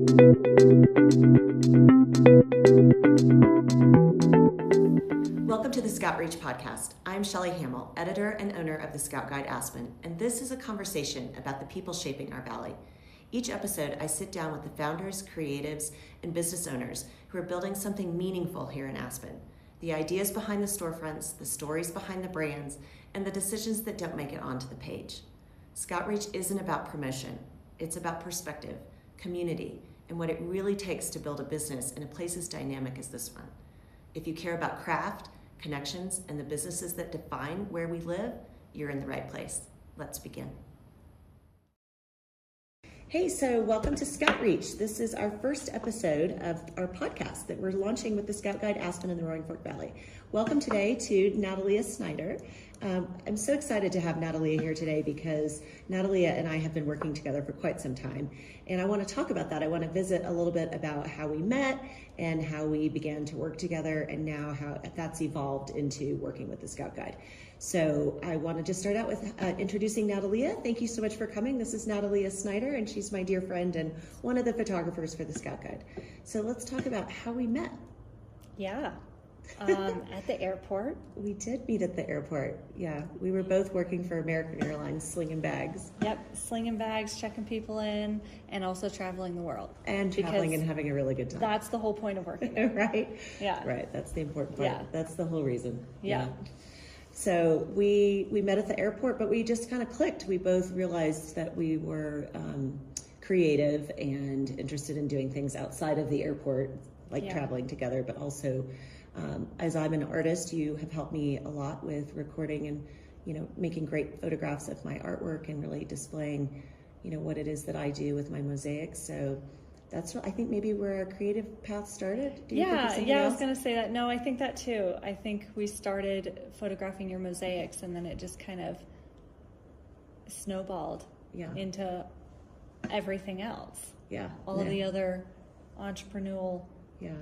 Welcome to the Scout Reach podcast. I'm Shelly Hamill, editor and owner of the Scout Guide Aspen, and this is a conversation about the people shaping our valley. Each episode, I sit down with the founders, creatives, and business owners who are building something meaningful here in Aspen. The ideas behind the storefronts, the stories behind the brands, and the decisions that don't make it onto the page. Scout Reach isn't about promotion. It's about perspective, community, and what it really takes to build a business in a place as dynamic as this one. If you care about craft, connections, and the businesses that define where we live, you're in the right place. Let's begin. Hey, so welcome to Scout Reach. This is our first episode of our podcast that we're launching with the Scout Guide Aspen in the Roaring Fork Valley. Welcome today to Natalia Snider. I'm so excited to have Natalia here today because Natalia and I have been working together for quite some time, and I want to talk about that. I want to visit a little bit about how we met and how we began to work together, and now how that's evolved into working with the Scout Guide. So I want to just start out with introducing Natalia. Thank you so much for coming. This is Natalia Snider, and she's my dear friend and one of the photographers for the Scout Guide. So let's talk about how we met. Yeah. At the airport. We did meet at the airport. Yeah, we were both working for American Airlines, slinging bags. Yep, slinging bags, checking people in, and also traveling the world. And traveling and having a really good time. That's the whole point of working there. Right? Yeah. Right, that's the important part. Yeah. That's the whole reason. Yeah. So we met at the airport, but we just kind of clicked. We both realized that we were creative and interested in doing things outside of the airport, like traveling together, but also as I'm an artist, you have helped me a lot with recording and, making great photographs of my artwork and really displaying, what it is that I do with my mosaics. So that's what I think maybe where our creative path started. Do you think of something else? I was going to say that. No, I think that too. I think we started photographing your mosaics, and then it just kind of snowballed into everything else. Yeah. All of the other entrepreneurial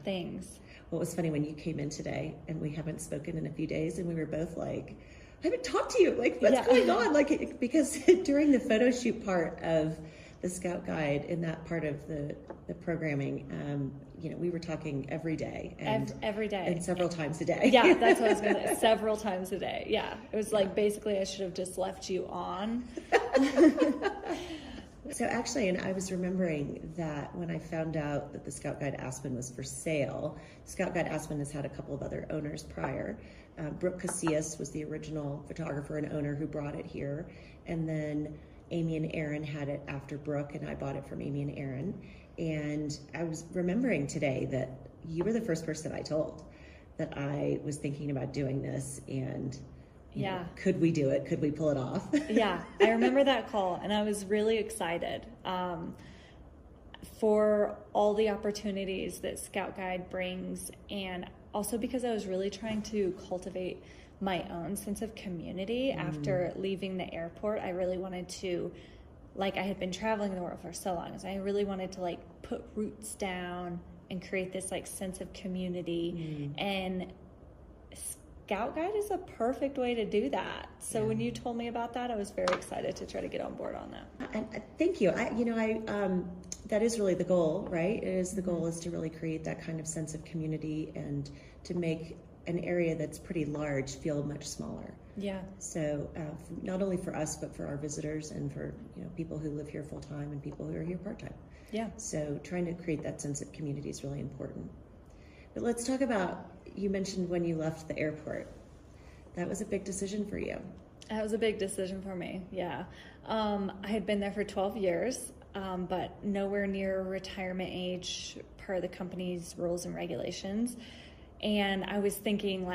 things. Well, it was funny when you came in today and we haven't spoken in a few days, and we were both like, I haven't talked to you. Like, what's going on? Like, because during the photo shoot part of the Scout Guide, in that part of the programming, we were talking every day. And every day. And several times a day. Yeah, that's what I was going to say. Several times a day. Yeah. It was like, basically, I should have just left you on. So actually, and I was remembering that when I found out that the Scout Guide Aspen was for sale, Scout Guide Aspen has had a couple of other owners prior. Brooke Casillas was the original photographer and owner who brought it here. And then Amy and Aaron had it after Brooke, and I bought it from Amy and Aaron. And I was remembering today that you were the first person I told that I was thinking about doing this, and could we do it? Could we pull it off? Yeah, I remember that call, and I was really excited for all the opportunities that Scout Guide brings, and also because I was really trying to cultivate my own sense of community after leaving the airport. I really wanted to, I had been traveling the world for so long, so I really wanted to put roots down and create this sense of community, and Scout Guide is a perfect way to do that. So when you told me about that, I was very excited to try to get on board on that. And thank you. That is really the goal, right? The goal is to really create that kind of sense of community and to make an area that's pretty large feel much smaller. Yeah. So not only for us, but for our visitors and for people who live here full time and people who are here part time. Yeah. So trying to create that sense of community is really important. But let's talk about, you mentioned when you left the airport. That was a big decision for you. That was a big decision for me, yeah. I had been there for 12 years, but nowhere near retirement age per the company's rules and regulations. And I was thinking,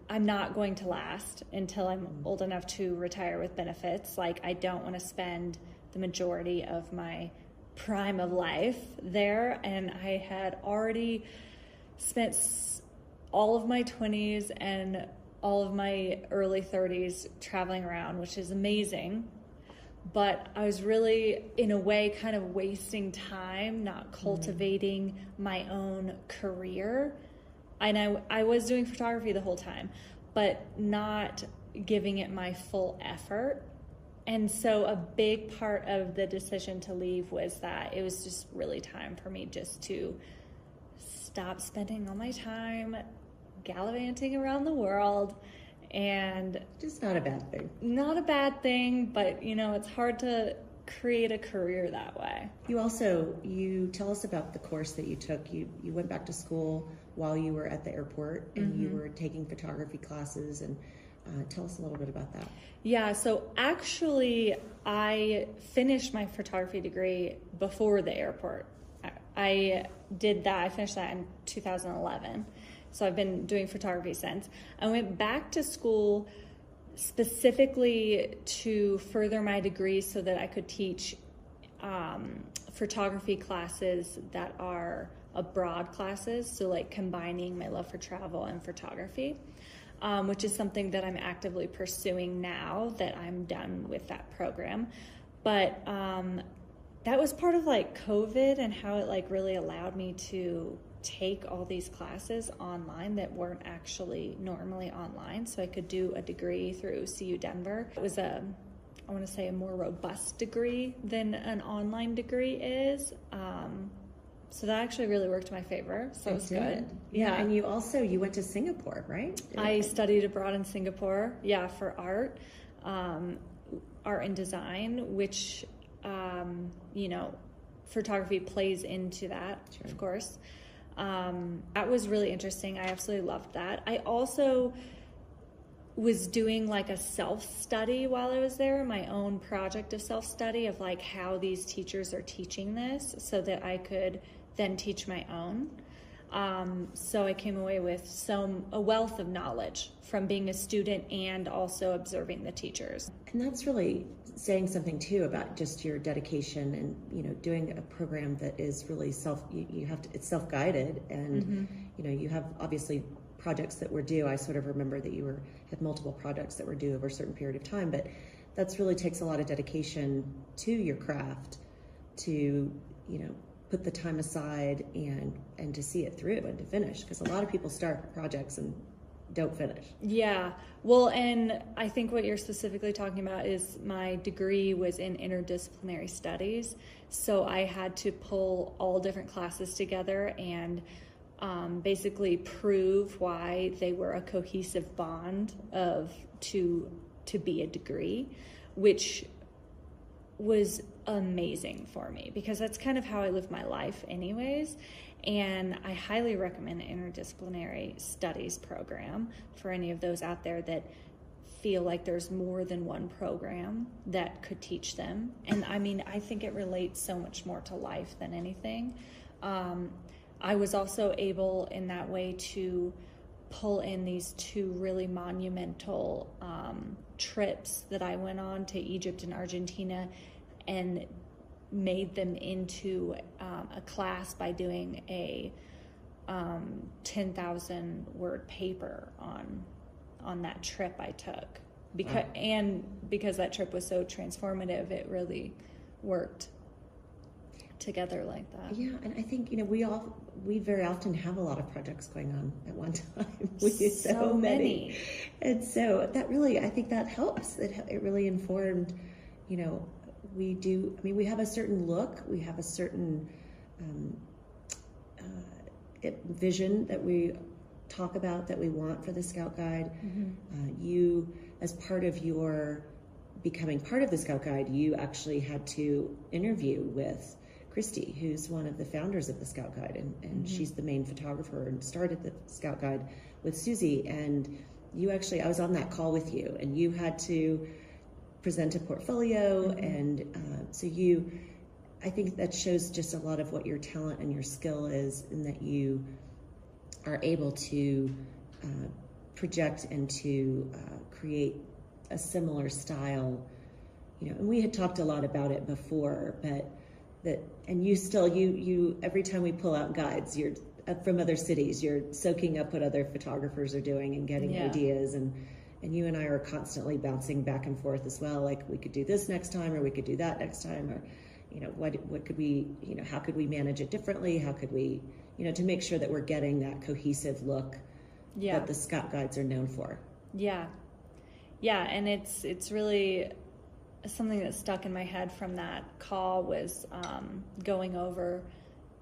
I'm not going to last until I'm old enough to retire with benefits. I don't want to spend the majority of my prime of life there. And I had already spent all of my 20s and all of my early 30s traveling around, which is amazing. But I was really, in a way, kind of wasting time, not cultivating my own career. And I was doing photography the whole time, but not giving it my full effort. And so a big part of the decision to leave was that it was just really time for me just to stop spending all my time gallivanting around the world. And just not a bad thing. Not a bad thing, but it's hard to create a career that way. You tell us about the course that you took. You went back to school while you were at the airport, and you were taking photography classes, and tell us a little bit about that. Yeah, so actually I finished my photography degree before the airport. I finished that in 2011. So I've been doing photography since. I went back to school specifically to further my degree so that I could teach photography classes that are abroad classes, so like combining my love for travel and photography, which is something that I'm actively pursuing now that I'm done with that program. But that was part of like COVID and how it like really allowed me to take all these classes online that weren't actually normally online, so I could do a degree through CU Denver. It was I want to say a more robust degree than an online degree is. So that actually really worked in my favor. So it was good. Yeah. And you went to Singapore, right? I studied abroad in Singapore, for art and design, which, photography plays into that, sure. Of course. That was really interesting. I absolutely loved that. I also was doing like a self-study while I was there, my own project of self-study of like how these teachers are teaching this so that I could then teach my own. So I came away with a wealth of knowledge from being a student and also observing the teachers. And that's really saying something too about just your dedication and, doing a program that is really it's self-guided and, you have obviously projects that were due. I sort of remember that you had multiple projects that were due over a certain period of time, but that's really takes a lot of dedication to your craft to, put the time aside and to see it through and to finish, because a lot of people start projects and don't finish. Yeah. Well, and I think what you're specifically talking about is my degree was in interdisciplinary studies. So I had to pull all different classes together and basically prove why they were a cohesive bond to be a degree, which was amazing for me because that's kind of how I live my life anyways. And I highly recommend the interdisciplinary studies program for any of those out there that feel like there's more than one program that could teach them. And I think it relates so much more to life than anything. I was also able in that way to pull in these two really monumental trips that I went on to Egypt and Argentina and made them into a class by doing a 10,000 word paper on that trip I took. Because that trip was so transformative, it really worked together like that. Yeah, and I think we very often have a lot of projects going on at one time. We do so many. And so that really, I think that helps. It really informed, we have a certain look, we have a certain vision that we talk about that we want for the Scout Guide. You, as part of your becoming part of the Scout Guide, you actually had to interview with Christy, who's one of the founders of the Scout Guide, and she's the main photographer and started the Scout Guide with Susie. And I was on that call with you, and you had to present a portfolio, and so I think that shows just a lot of what your talent and your skill is, and that you are able to project and to create a similar style, and we had talked a lot about it before, and you every time we pull out guides, you're from other cities, you're soaking up what other photographers are doing and getting ideas, and you and I are constantly bouncing back and forth as well, like we could do this next time, or we could do that next time, or what could we, how could we manage it differently, how could we, to make sure that we're getting that cohesive look that the Scout Guides are known for. Yeah, and it's really something that stuck in my head from that call was going over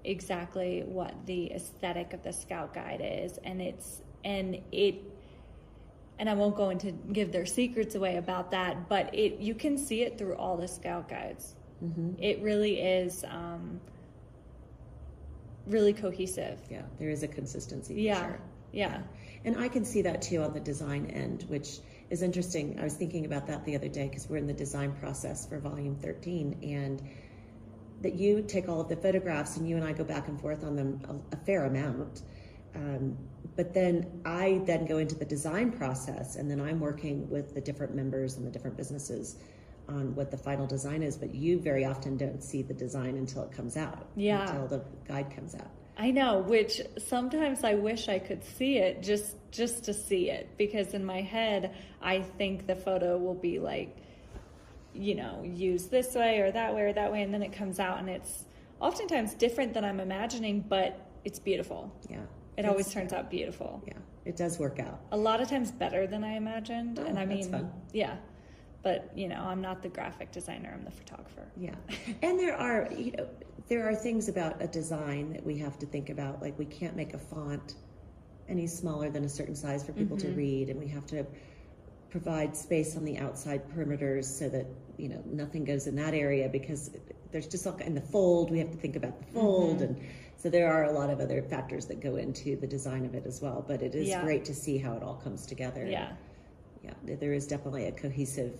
exactly what the aesthetic of the Scout Guide is, and I won't go into give their secrets away about that, but you can see it through all the Scout Guides. Mm-hmm. It really is really cohesive. Yeah, there is a consistency for sure. Yeah. And I can see that too on the design end, which is interesting. I was thinking about that the other day because we're in the design process for volume 13, and that you take all of the photographs and you and I go back and forth on them a fair amount. But then I then go into the design process, and then I'm working with the different members and the different businesses on what the final design is, but you very often don't see the design until it comes out. Yeah. Until the guide comes out. I know, which sometimes I wish I could see it just to see it, because in my head I think the photo will be like, used this way or that way, and then it comes out and it's oftentimes different than I'm imagining, but it's beautiful. Yeah. It always turns out beautiful. Yeah, it does work out. A lot of times better than I imagined. Oh, and I mean, that's fun. Yeah. But, I'm not the graphic designer, I'm the photographer. Yeah. And there are things about a design that we have to think about, like we can't make a font any smaller than a certain size for people to read, and we have to provide space on the outside perimeters so that, nothing goes in that area, because there's just all in the fold, we have to think about the fold, and so there are a lot of other factors that go into the design of it as well, but it is great to see how it all comes together. Yeah. Yeah, there is definitely a cohesive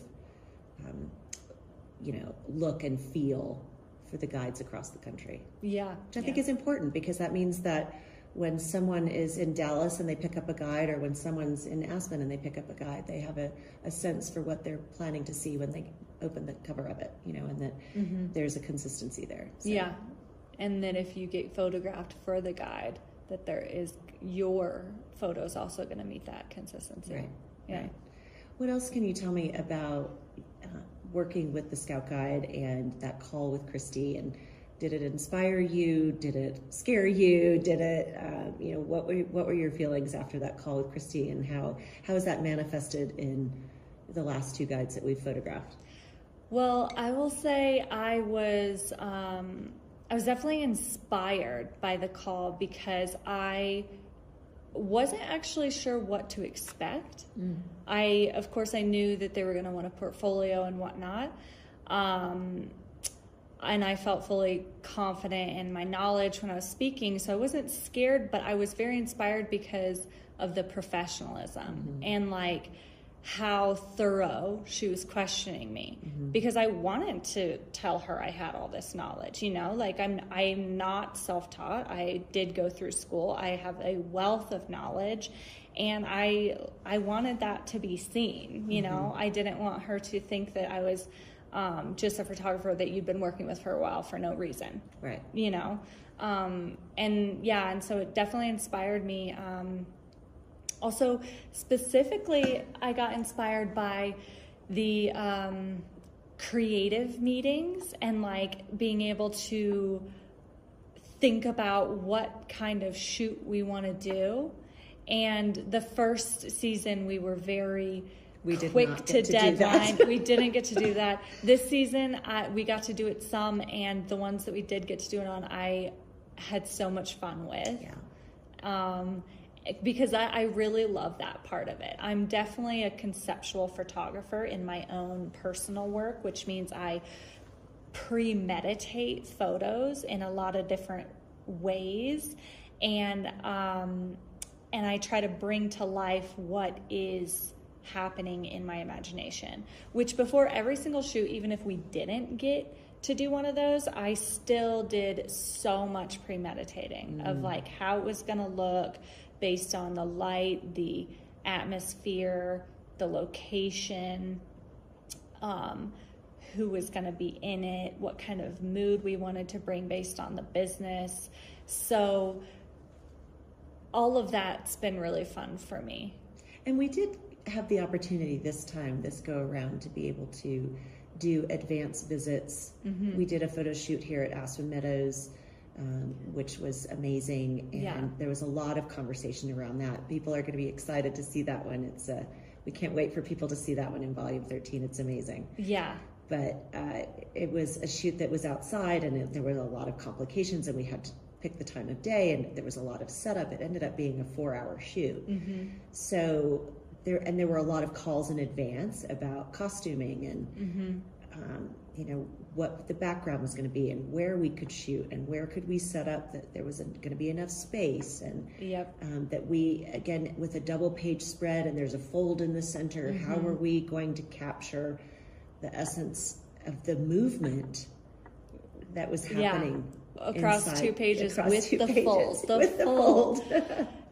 look and feel for the guides across the country. Yeah. Which I think is important, because that means that when someone is in Dallas and they pick up a guide, or when someone's in Aspen and they pick up a guide, they have a sense for what they're planning to see when they open the cover of it, and that there's a consistency there. So. Yeah. And then if you get photographed for the guide, that your photo's also going to meet that consistency. Right. Yeah. Right. What else can you tell me about working with the Scout Guide and that call with Christy? And did it inspire you? Did it scare you? Did it, what were your feelings after that call with Christy, and how has that manifested in the last two guides that we've photographed? Well, I will say I was definitely inspired by the call, because I wasn't actually sure what to expect. Of course I knew that they were going to want a portfolio and whatnot. And I felt fully confident in my knowledge when I was speaking. So I wasn't scared, but I was very inspired because of the professionalism and like how thorough she was questioning me, because I wanted to tell her I had all this knowledge, like I'm not self-taught. I did go through school. I have a wealth of knowledge, and I wanted that to be seen. I didn't want her to think that I was just a photographer that you'd been working with for a while for no reason. Right. And so it definitely inspired me. Also, specifically, I got inspired by the creative meetings and like being able to think about what kind of shoot we want to do. And the first season, we were very quick to deadline. We didn't get to do that. This season, we got to do it some, and the ones that we did get to do it on, I had so much fun with. Yeah. Because I really love that part of it. I'm definitely a conceptual photographer in my own personal work, which means I premeditate photos in a lot of different ways, and I try to bring to life what is happening in my imagination, which before every single shoot, even if we didn't get to do one of those, I still did so much premeditating of like how it was going to look based on the light, the atmosphere, the location, who was going to be in it, what kind of mood we wanted to bring based on the business. So all of that's been really fun for me. And we did have the opportunity this go around, to be able to do advanced visits. We did a photo shoot here at Aspen Meadows, which was amazing, and there was a lot of conversation around that. People are going to be excited to see that one. We can't wait for people to see that one in volume 13. It's amazing. Yeah. but it was a shoot that was outside, and there were a lot of complications, and we had to pick the time of day, and there was a lot of setup. It ended up being a 4-hour shoot. Mm-hmm. So there were a lot of calls in advance about costuming and what the background was going to be, and where we could shoot, and where could we set up that there was going to be enough space, and that we, again, with a double page spread and there's a fold in the center, how are we going to capture the essence of the movement that was happening across inside, 2 pages across with two the pages, fold. With the fold.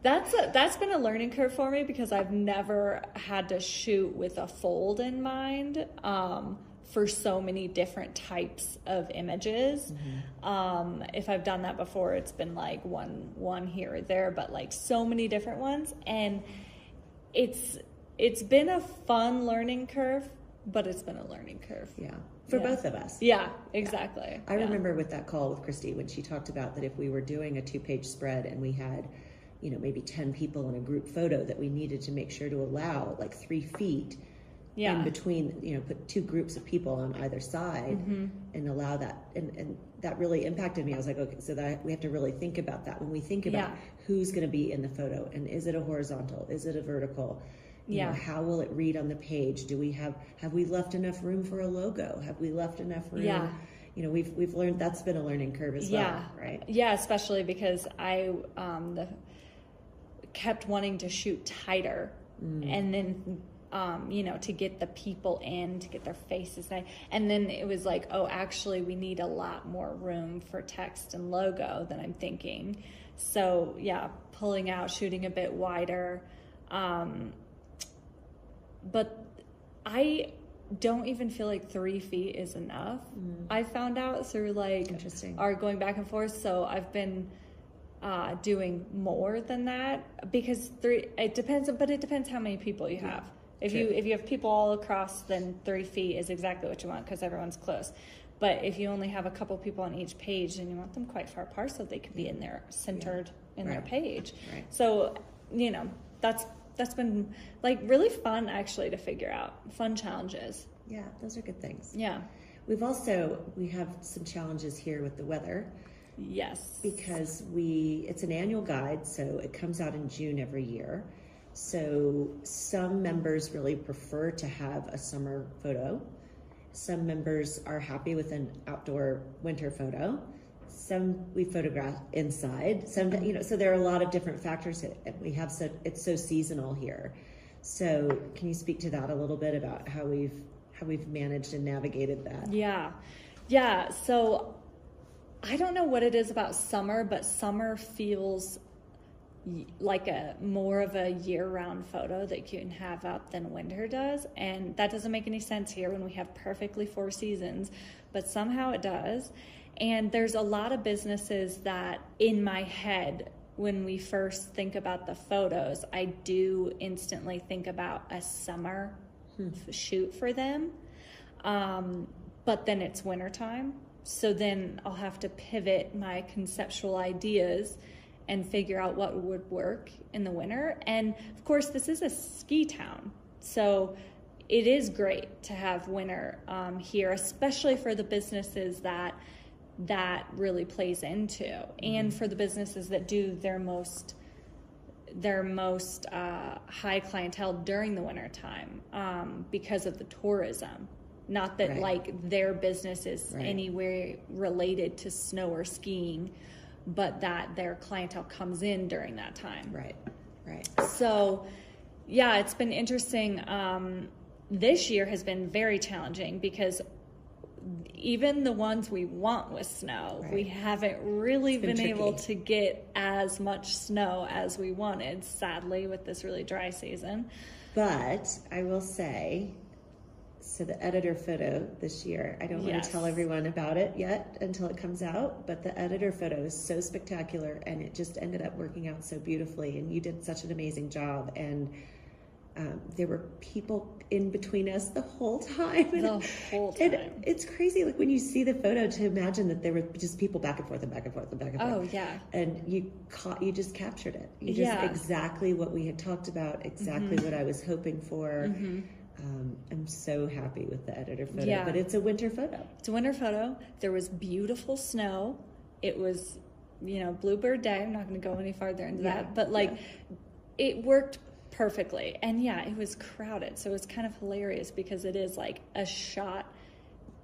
That's been a learning curve for me, because I've never had to shoot with a fold in mind for so many different types of images. If I've done that before, it's been like one here or there, but like so many different ones, and it's been a fun learning curve, but it's been a learning curve. For both of us. Exactly. I remember with that call with Christy when she talked about that if we were doing a 2-page spread and we had, maybe 10 people in a group photo, that we needed to make sure to allow like 3 feet in between, put 2 groups of people on either side and allow that. And that really impacted me. I was like, okay, so that we have to really think about that when we think about who's going to be in the photo, and is it a horizontal? Is it a vertical? How will it read on the page? Have we left enough room for a logo? Have we left enough room? We've learned that's been a learning curve as well, right? Yeah, especially because I kept wanting to shoot tighter, and then to get the people in, to get their faces in. And then it was like, oh, actually we need a lot more room for text and logo than I'm thinking. So pulling out, shooting a bit wider. But I don't even feel like 3 feet is enough. I found out through our going back and forth. So I've been doing more than that, because it depends how many people you have. If you have people all across, then 3 feet is exactly what you want, because everyone's close. But if you only have a couple people on each page, then you want them quite far apart so they can be in there centered in their page. So that's been really fun, actually, to figure out. Fun challenges. Yeah, those are good things. Yeah. We have some challenges here with the weather. Yes. Because it's an annual guide, so it comes out in June every year. So some members really prefer to have a summer photo. Some members are happy with an outdoor winter photo. Some we photograph inside. Some, so there are a lot of different factors. It's so seasonal here. So can you speak to that a little bit about how we've managed and navigated that? Yeah. So I don't know what it is about summer, but summer feels like more of a year-round photo that you can have out than winter does, and that doesn't make any sense here when we have perfectly 4 seasons, but somehow it does. And there's a lot of businesses that in my head, when we first think about the photos, I do instantly think about a summer shoot for them, but then it's wintertime, so then I'll have to pivot my conceptual ideas and figure out what would work in the winter. And of course, this is a ski town, so it is great to have winter here, especially for the businesses that really plays into, and for the businesses that do their most high clientele during the winter time, because of the tourism. Not that their business is anywhere related to snow or skiing, but that their clientele comes in during that time. Right. So, it's been interesting. This year has been very challenging, because even the ones we want with snow, we haven't really been able to get as much snow as we wanted, sadly, with this really dry season. But I will say, so the editor photo this year, I don't want to tell everyone about it yet until it comes out, but the editor photo is so spectacular, and it just ended up working out so beautifully, and you did such an amazing job. And there were people in between us the whole time. It's crazy, when you see the photo, to imagine that there were just people back and forth and back and forth and back and forth. Oh, yeah. And you just captured it. Exactly what we had talked about, exactly what I was hoping for. I'm so happy with the editor photo, Yeah. but it's a winter photo. It's a winter photo. There was beautiful snow. It was, Bluebird Day. I'm not going to go any farther into that, but it worked perfectly. And yeah, it was crowded. So it was kind of hilarious because it is like a shot.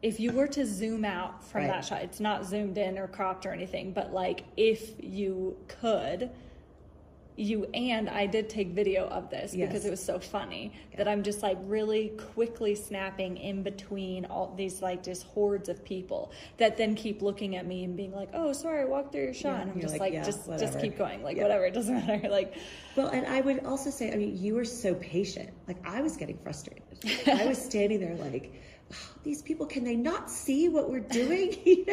If you were to zoom out from that shot, it's not zoomed in or cropped or anything, but like if you could, and I did take video of this because it was so funny that I'm just like really quickly snapping in between all these like just hordes of people that then keep looking at me and being like, oh, sorry, I walked through your shot. And I'm just like, just keep going. Like, whatever, it doesn't matter. Like, well, and I would also say, I mean, you were so patient. Like I was getting frustrated. I was standing there like, oh, these people, can they not see what we're doing?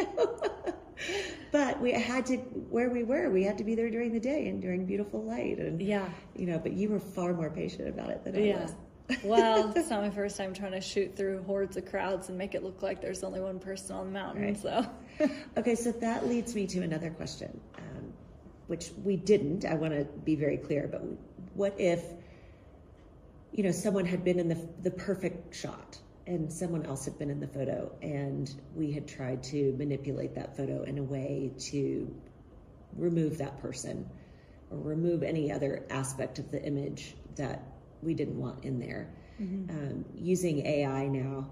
But we had to, where we were, we had to be there during the day and during beautiful light. And, but you were far more patient about it than I was. Well, it's not my first time trying to shoot through hordes of crowds and make it look like there's only one person on the mountain. Right. So, okay, so that leads me to another question, which we didn't. I want to be very clear, but what if, someone had been in the perfect shot and someone else had been in the photo and we had tried to manipulate that photo in a way to remove that person or remove any other aspect of the image that we didn't want in there. Using AI now,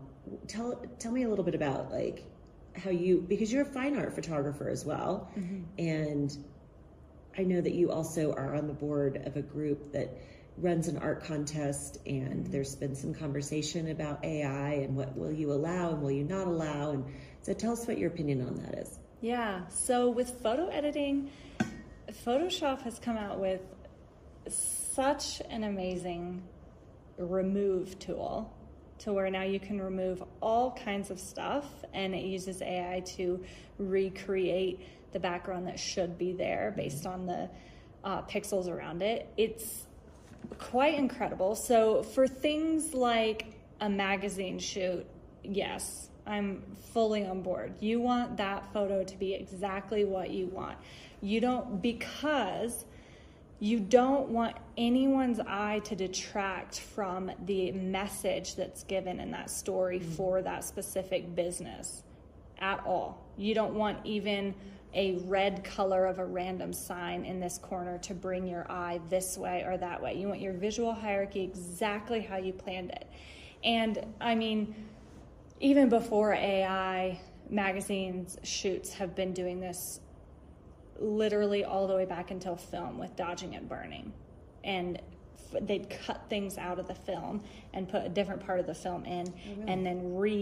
tell me a little bit about like how because you're a fine art photographer as well. And I know that you also are on the board of a group that runs an art contest, and there's been some conversation about AI and what will you allow and will you not allow. And so tell us what your opinion on that is. Yeah, so with photo editing, Photoshop has come out with such an amazing remove tool to where now you can remove all kinds of stuff, and it uses AI to recreate the background that should be there based on the pixels around it. It's quite incredible. So for things like a magazine shoot, yes, I'm fully on board. You want that photo to be exactly what you want. Because you don't want anyone's eye to detract from the message that's given in that story for that specific business at all. You don't want even a red color of a random sign in this corner to bring your eye this way or that way. You want your visual hierarchy exactly how you planned it. And I mean, even before AI, magazines, shoots have been doing this literally all the way back until film with dodging and burning. And they'd cut things out of the film and put a different part of the film in, and then what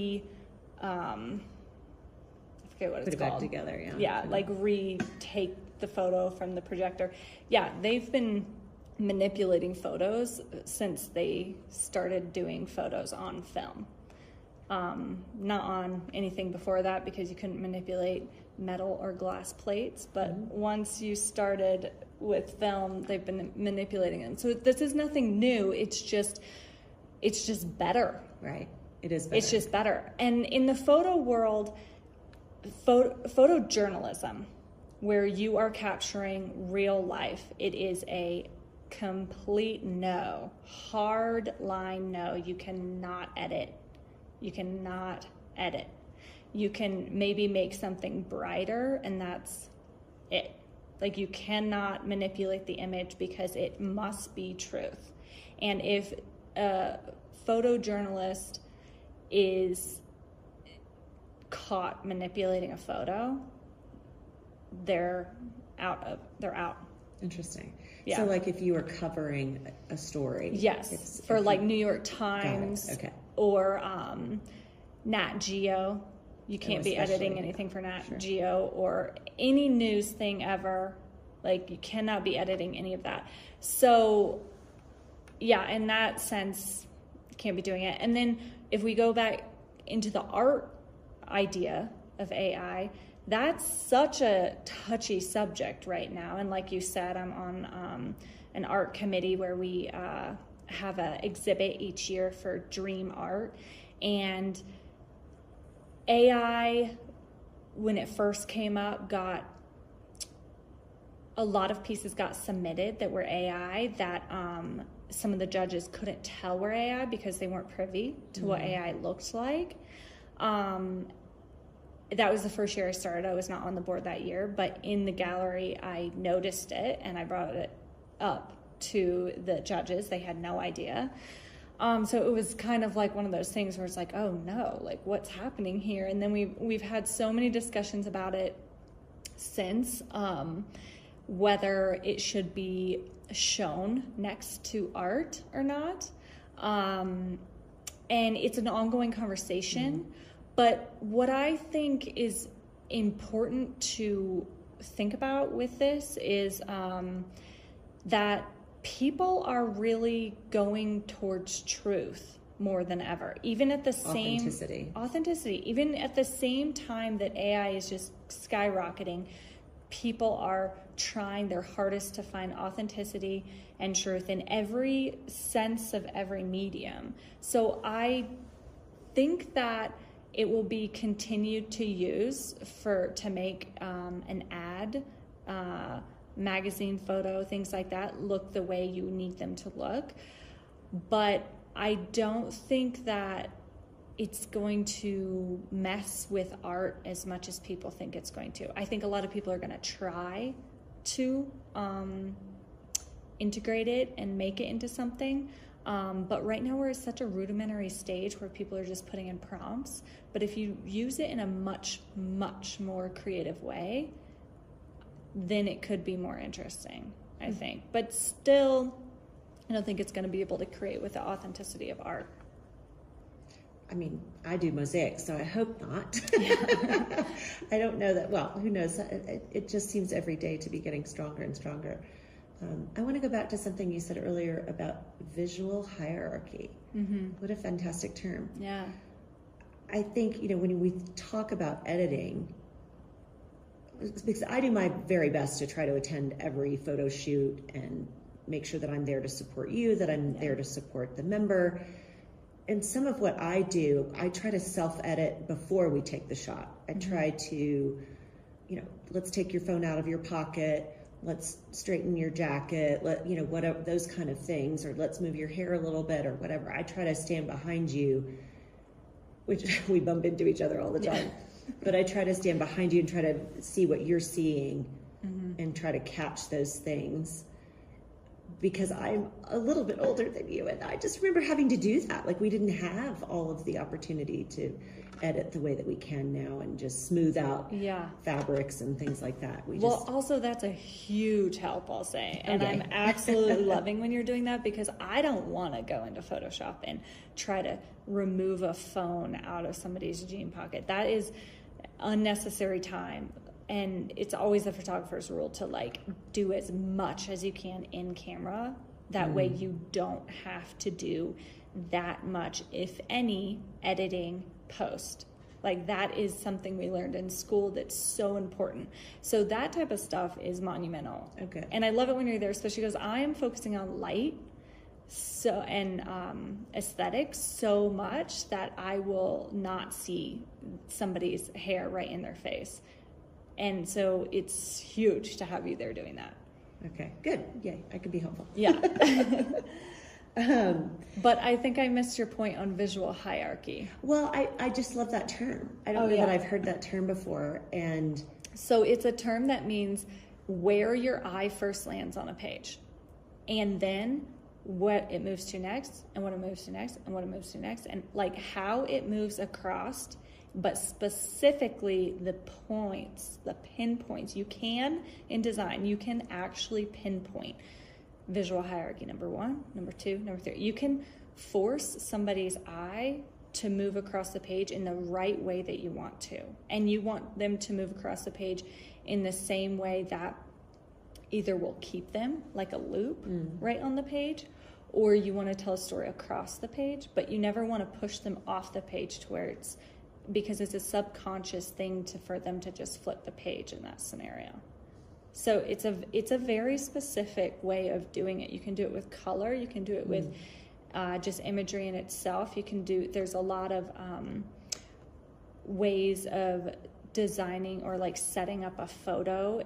it's called. Back together, like retake the photo from the projector. Yeah, they've been manipulating photos since they started doing photos on film. Not on anything before that because you couldn't manipulate metal or glass plates, but once you started with film, they've been manipulating them. So this is nothing new. It's just better. Right. It is better. It's just better. And in the photo world, photojournalism, where you are capturing real life, it is a complete no, hard line no. You cannot edit. You can maybe make something brighter, and that's it. Like, you cannot manipulate the image because it must be truth. And if a photojournalist is caught manipulating a photo, they're out. Interesting. Yeah. So like if you were covering a story. Yes. For like New York Times or Nat Geo. You can't be editing anything for Nat Geo or any news thing ever. Like, you cannot be editing any of that. So yeah, in that sense, you can't be doing it. And then if we go back into the art idea of AI, that's such a touchy subject right now. And like you said, I'm on an art committee where we have an exhibit each year for dream art. And AI, when it first came up, got a lot of pieces got submitted that were AI that some of the judges couldn't tell were AI because they weren't privy to what AI looked like. That was the first year I started. I was not on the board that year, but in the gallery, I noticed it and I brought it up to the judges. They had no idea. So it was kind of like one of those things where it's like, oh no, like what's happening here? And then we've had so many discussions about it since, whether it should be shown next to art or not. And it's an ongoing conversation. But what I think is important to think about with this is that people are really going towards truth more than ever, even at the same authenticity. Even at the same time that AI is just skyrocketing, people are trying their hardest to find authenticity and truth in every sense of every medium. So I think that it will be continued to use to make an ad, magazine photo, things like that, look the way you need them to look. But I don't think that it's going to mess with art as much as people think it's going to. I think a lot of people are going to try to integrate it and make it into something. But right now we're at such a rudimentary stage where people are just putting in prompts. But if you use it in a much, much more creative way, then it could be more interesting, I think. But still, I don't think it's going to be able to create with the authenticity of art. I mean, I do mosaics, so I hope not. I don't know that, well, who knows? It just seems every day to be getting stronger and stronger. I want to go back to something you said earlier about visual hierarchy. What a fantastic term. Yeah. I think, when we talk about editing, because I do my very best to try to attend every photo shoot and make sure that I'm there to support you, that I'm there to support the member. And some of what I do, I try to self-edit before we take the shot. I try to, let's take your phone out of your pocket, let's straighten your jacket, whatever, those kind of things, or let's move your hair a little bit or whatever. I try to stand behind you, which we bump into each other all the time. But I try to stand behind you and try to see what you're seeing and try to catch those things, because I'm a little bit older than you, and I just remember having to do that. Like, we didn't have all of the opportunity to edit the way that we can now and just smooth out fabrics and things like that. Also, that's a huge help, I'll say. And I'm absolutely loving when you're doing that, because I don't want to go into Photoshop and try to remove a phone out of somebody's jean pocket. That is unnecessary time. And it's always the photographer's rule to do as much as you can in camera. That way you don't have to do that much, if any, editing post. That is something we learned in school that's so important. So that type of stuff is monumental. Okay. And I love it when you're there, especially because I am focusing on light and aesthetics so much that I will not see somebody's hair right in their face. And so it's huge to have you there doing that. Okay, good. Yay, I could be helpful. Yeah. But I think I missed your point on visual hierarchy. Well, I just love that term. I don't know that I've heard that term before. And so it's a term that means where your eye first lands on a page, and then what it moves to next, and what it moves to next, and what it moves to next, and how it moves across. But specifically the pinpoints. You can, in design, you can actually pinpoint visual hierarchy, number 1, number 2, number 3. You can force somebody's eye to move across the page in the right way that you want to. And you want them to move across the page in the same way that either will keep them like a loop right on the page, or you want to tell a story across the page, but you never want to push them off the page to where because it's a subconscious thing for them to just flip the page in that scenario. So it's a very specific way of doing it. You can do it with color. You can do it with just imagery in itself. There's a lot of ways of designing or setting up a photo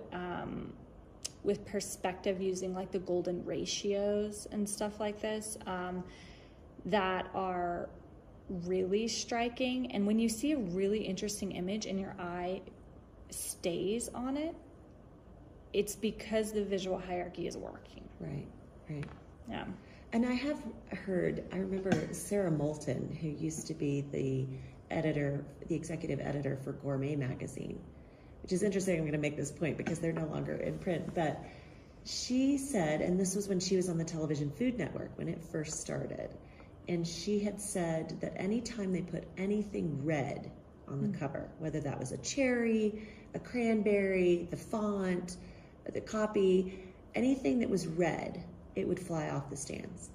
with perspective using like the golden ratios and stuff like this that are really striking. And when you see a really interesting image and your eye stays on it, it's because the visual hierarchy is working. Right. Yeah. And I have heard, I remember Sarah Moulton, who used to be the executive editor for Gourmet magazine, which is interesting. I'm going to make this point because they're no longer in print, but she said, and this was when she was on the television Food Network when it first started, and she had said that anytime they put anything red on the cover, whether that was a cherry, a cranberry, the font, the copy, anything that was red, it would fly off the stands.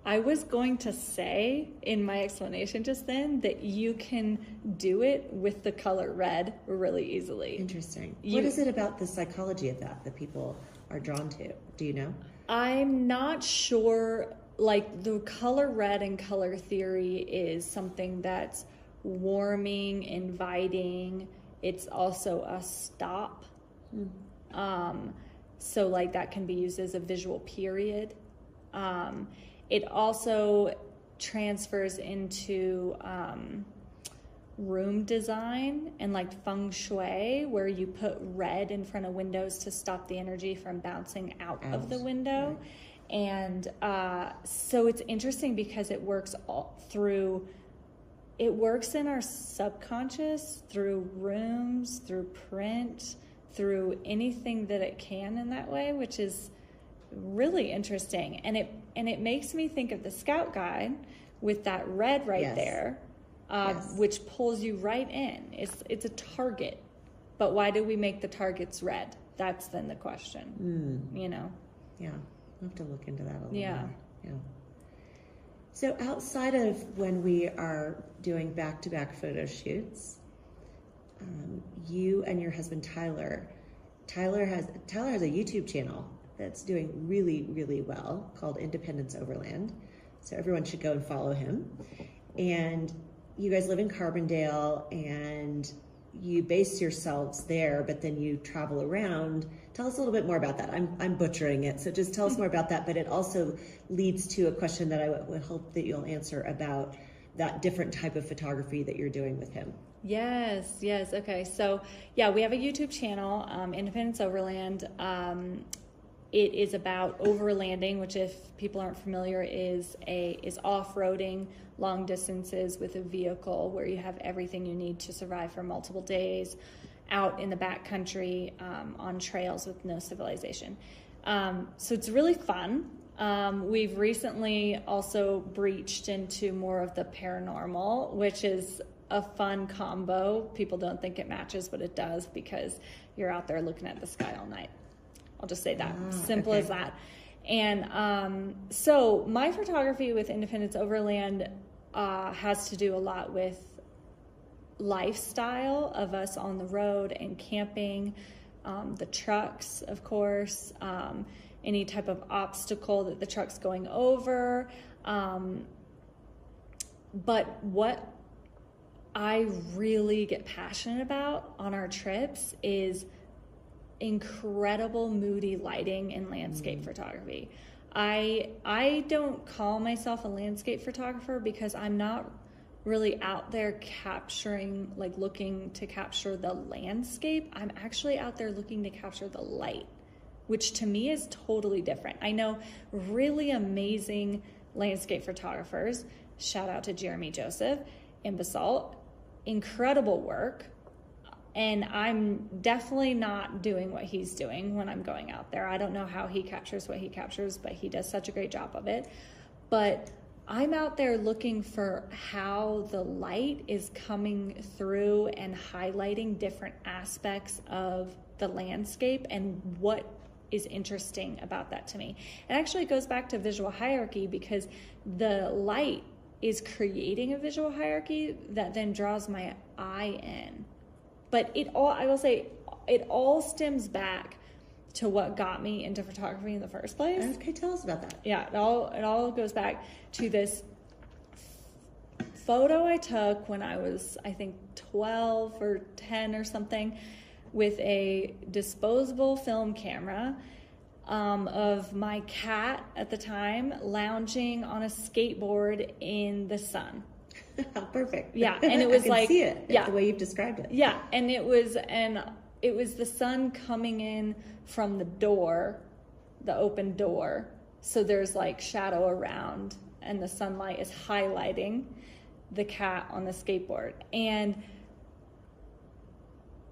I was going to say in my explanation just then that you can do it with the color red really easily. Interesting. What is it about the psychology of that people are drawn to? Do you know? I'm not sure. Like, the color red and color theory is something that's warming, inviting. It's also a stop. So like that can be used as a visual period. It also transfers into room design and like feng shui, where you put red in front of windows to stop the energy from bouncing out of the window. Right. And so it's interesting because it works it works in our subconscious, through rooms, through print, through anything that it can in that way, which is really interesting. And it makes me think of the Scout Guide with that red right there, which pulls you right in. It's a target, but why do we make the targets red? That's then the question. You know? Yeah, we'll have to look into that a little more. Yeah. So outside of when we are doing back-to-back photo shoots, you and your husband Tyler has a YouTube channel that's doing really, really well called Independence Overland. So everyone should go and follow him. And you guys live in Carbondale and you base yourselves there, but then you travel around. Tell us a little bit more about that. I'm butchering it, so just tell us more about that. But it also leads to a question that I would hope that you'll answer about that different type of photography that you're doing with him. Yes. Okay. So yeah, we have a YouTube channel, Independence Overland. It is about overlanding, which, if people aren't familiar, is off-roading long distances with a vehicle where you have everything you need to survive for multiple days out in the backcountry on trails with no civilization. So it's really fun. We've recently also breached into more of the paranormal, which is a fun combo. People don't think it matches, but it does, because you're out there looking at the sky all night. I'll just say that. Simple as that. And so my photography with Independence Overland has to do a lot with lifestyle of us on the road and camping, the trucks, of course, any type of obstacle that the truck's going over. But what I really get passionate about on our trips is incredible moody lighting and landscape photography. I don't call myself a landscape photographer because I'm not really out there capturing, like looking to capture the landscape. I'm actually out there looking to capture the light, which to me is totally different. I know really amazing landscape photographers. Shout out to Jeremy Joseph in Basalt. Incredible work. And I'm definitely not doing what he's doing when I'm going out there. I don't know how he captures what he captures, but he does such a great job of it. But I'm out there looking for how the light is coming through and highlighting different aspects of the landscape and what is interesting about that to me. It actually goes back to visual hierarchy, because the light is creating a visual hierarchy that then draws my eye in. But I will say, it all stems back to what got me into photography in the first place. Okay, tell us about that. Yeah, it all goes back to this photo I took when I was, I think, 12 or 10 or something, with a disposable film camera. of my cat at the time lounging on a skateboard in the sun. Perfect. Yeah, and it was I can like, see it. yeah, the way you've described it. Yeah, and it was the sun coming in from the door, the open door. So there's like shadow around, and the sunlight is highlighting the cat on the skateboard. And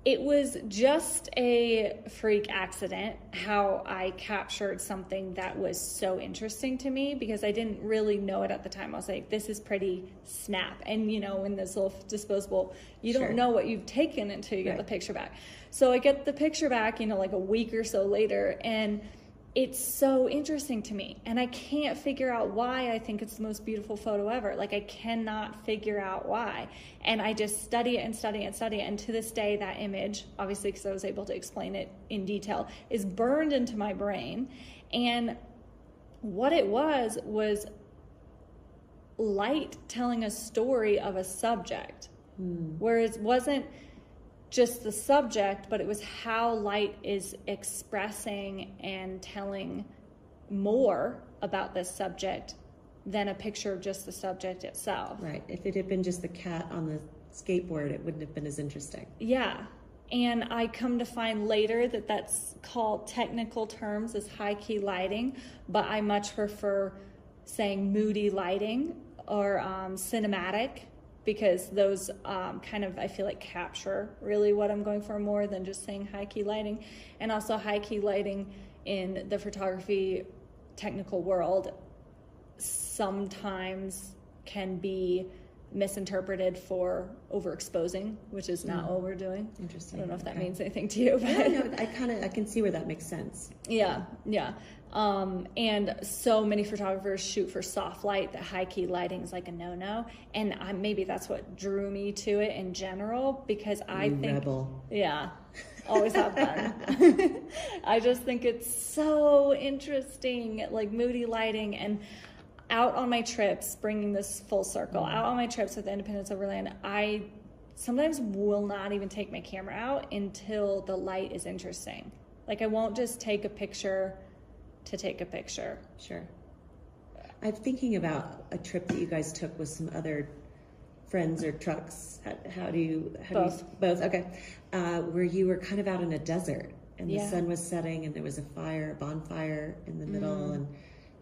it was just a freak accident how I captured something that was so interesting to me, because I didn't really know it at the time. I was like, this is pretty snap. And, you know, in this little disposable, you don't know what you've taken until you get the picture back. So I get the picture back, you know, like a week or so later, and it's so interesting to me. And I can't figure out why I think it's the most beautiful photo ever. Like, I cannot figure out why. And I just study it and study it and study it. And to this day, that image, obviously because I was able to explain it in detail, is burned into my brain. And what it was light telling a story of a subject. Whereas it wasn't just the subject, but it was how light is expressing and telling more about this subject than a picture of just the subject itself. Right. If it had been just the cat on the skateboard, it wouldn't have been as interesting. Yeah. And I come to find later that that's called, technical terms as high key lighting, but I much prefer saying moody lighting or cinematic, because those kind of, I feel like, capture really what I'm going for more than just saying high key lighting. And also high key lighting in the photography technical world sometimes can be misinterpreted for overexposing, which is not what we're doing. Interesting. I don't know if that means anything to you, but yeah, no, I can see where that makes sense. Yeah. And so many photographers shoot for soft light that high key lighting is like a no-no. And maybe that's what drew me to it in general, because I think, rebel. Yeah, always have been. I just think it's so interesting, like moody lighting. And out on my trips, bringing this full circle, out on my trips with Independence Overland, I sometimes will not even take my camera out until the light is interesting. Like, I won't just take a picture to take a picture. Sure. I'm thinking about a trip that you guys took with some other friends or trucks. How do you both? Okay. Where you were kind of out in a desert, and the sun was setting, and there was a bonfire in the middle, and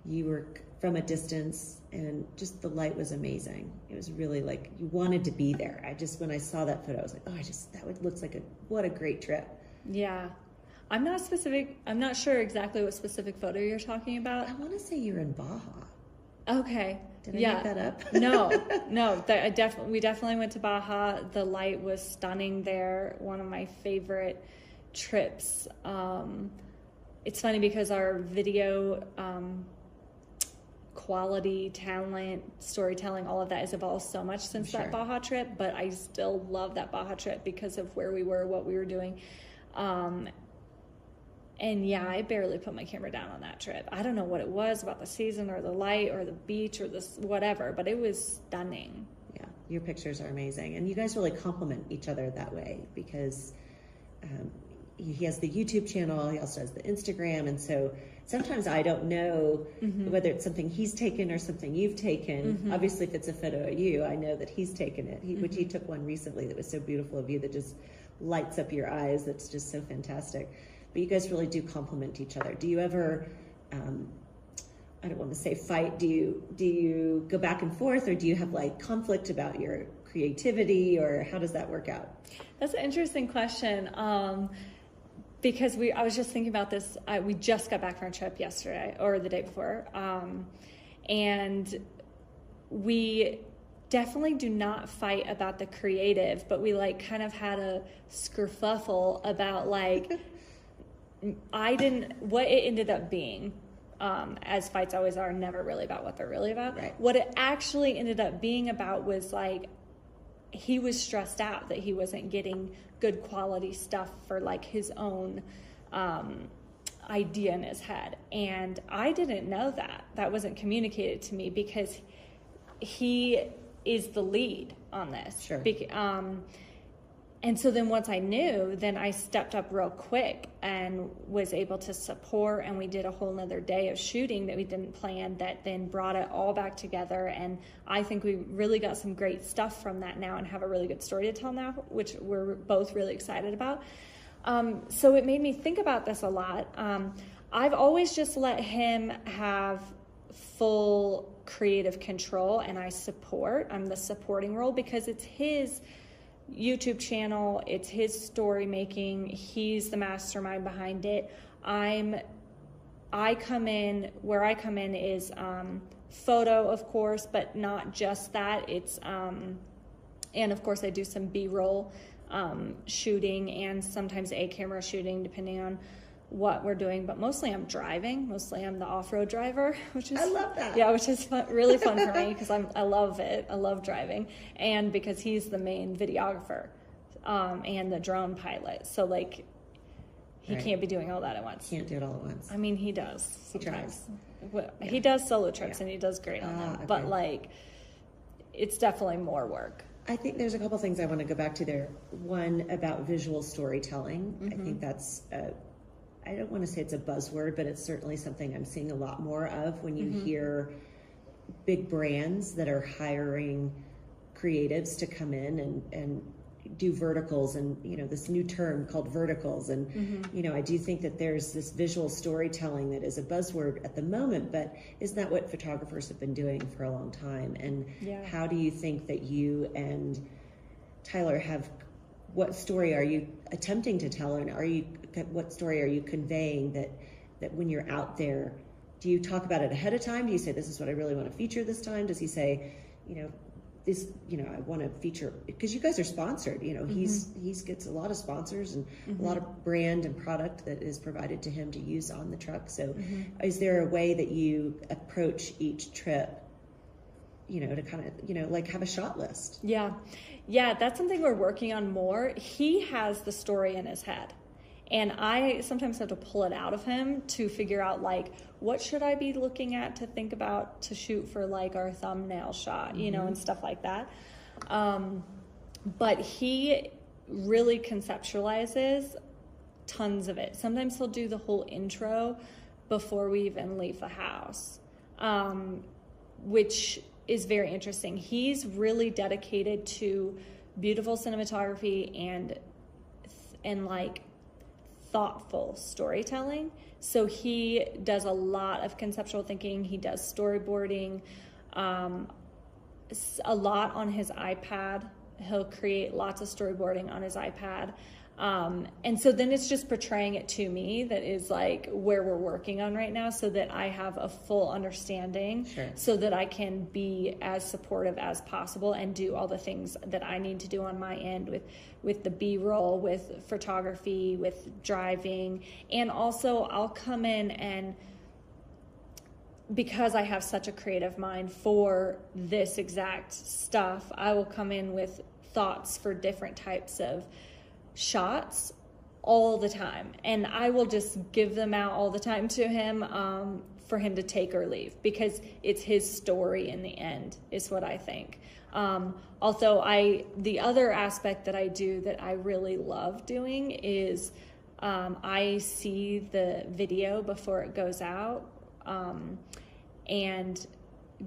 you were from a distance, and just the light was amazing. It was really like you wanted to be there. When I saw that photo, I was like, looks like what a great trip. Yeah. I'm not sure exactly what specific photo you're talking about. I want to say you're in Baja. Okay. Did I make that up? No. We definitely went to Baja. The light was stunning there. One of my favorite trips. It's funny because our video quality, talent, storytelling, all of that has evolved so much since that Baja trip, but I still love that Baja trip because of where we were, what we were doing. And yeah, I barely put my camera down on that trip. I don't know what it was about the season or the light or the beach or this whatever, but it was stunning. Yeah, your pictures are amazing. And you guys really complement each other that way, because he has the YouTube channel, he also has the Instagram, and so sometimes I don't know whether it's something he's taken or something you've taken. Obviously, if it's a photo of you, I know that he's taken it, which he took one recently that was so beautiful of you, that just lights up your eyes. That's just so fantastic. But you guys really do complement each other. Do you ever, I don't want to say fight, do you go back and forth, or do you have like conflict about your creativity, or how does that work out? That's an interesting question. Because I was just thinking about this. We just got back from our trip yesterday or the day before. And we definitely do not fight about the creative, but we like kind of had a skerfuffle about like, what it ended up being, as fights always are, never really about what they're really about. Right. What it actually ended up being about was like, he was stressed out that he wasn't getting good quality stuff for like his own idea in his head. And I didn't know that wasn't communicated to me, because he is the lead on this. Sure. And so then once I knew, then I stepped up real quick and was able to support, and we did a whole nother day of shooting that we didn't plan that then brought it all back together. And I think we really got some great stuff from that now and have a really good story to tell now, which we're both really excited about. So it made me think about this a lot. I've always just let him have full creative control, and I'm the supporting role because it's his YouTube channel, it's his story making, he's the mastermind behind it. Where I come in is photo, of course, but not just that. It's and of course I do some B-roll shooting and sometimes A camera shooting depending on what we're doing, but mostly I'm driving. Mostly I'm the off-road driver, which is I love that. Yeah, which is really fun for me because I love it. I love driving, and because he's the main videographer and the drone pilot. So like he can't be doing all that at once. Can't do it all at once. I mean, he does. He tries. He does solo trips and he does great on them. Okay. But like, it's definitely more work. I think there's a couple things I want to go back to there. One about visual storytelling. I think that's I don't want to say it's a buzzword, but it's certainly something I'm seeing a lot more of when you hear big brands that are hiring creatives to come in and do verticals, and this new term called verticals, and I do think that there's this visual storytelling that is a buzzword at the moment, but isn't that what photographers have been doing for a long time? And how do you think that you and Tyler what story are you attempting to tell, and what story are you conveying that when you're out there, do you talk about it ahead of time? Do you say, this is what I really want to feature this time? Does he say, I want to feature, because you guys are sponsored, he's gets a lot of sponsors and a lot of brand and product that is provided to him to use on the truck. So is there a way that you approach each trip, to kind of, like have a shot list? Yeah, that's something we're working on more. He has the story in his head, and I sometimes have to pull it out of him to figure out, like, what should I be looking at to think about to shoot for, like, our thumbnail shot, and stuff like that. But he really conceptualizes tons of it. Sometimes he'll do the whole intro before we even leave the house, which is very interesting. He's really dedicated to beautiful cinematography and like thoughtful storytelling. So he does a lot of conceptual thinking. He does storyboarding, a lot on his iPad. He'll create lots of storyboarding on his iPad. And so then it's just portraying it to me that is like where we're working on right now, so that I have a full understanding, so that I can be as supportive as possible and do all the things that I need to do on my end with the B-roll, with photography, with driving. And also I'll come in, and because I have such a creative mind for this exact stuff, I will come in with thoughts for different types of shots all the time, and I will just give them out all the time to him for him to take or leave, because it's his story in the end, is what I think. Also, the other aspect that I do that I really love doing is I see the video before it goes out and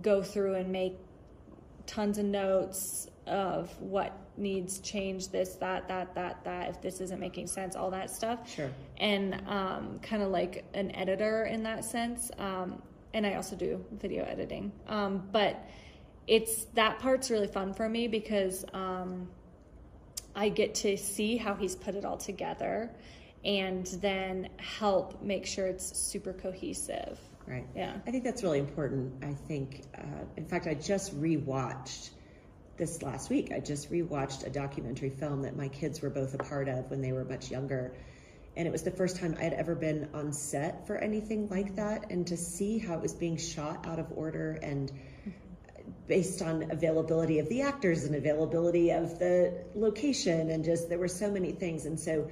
go through and make tons of notes of what needs change, this, that, if this isn't making sense, all that stuff. And kind of like an editor in that sense. And I also do video editing. But that part's really fun for me because I get to see how he's put it all together and then help make sure it's super cohesive. Right. Yeah. I think that's really important. I think, in fact, I just rewatched this last week. I just rewatched a documentary film that my kids were both a part of when they were much younger. And it was the first time I had ever been on set for anything like that. And to see how it was being shot out of order and based on availability of the actors and availability of the location, and just there were so many things. And so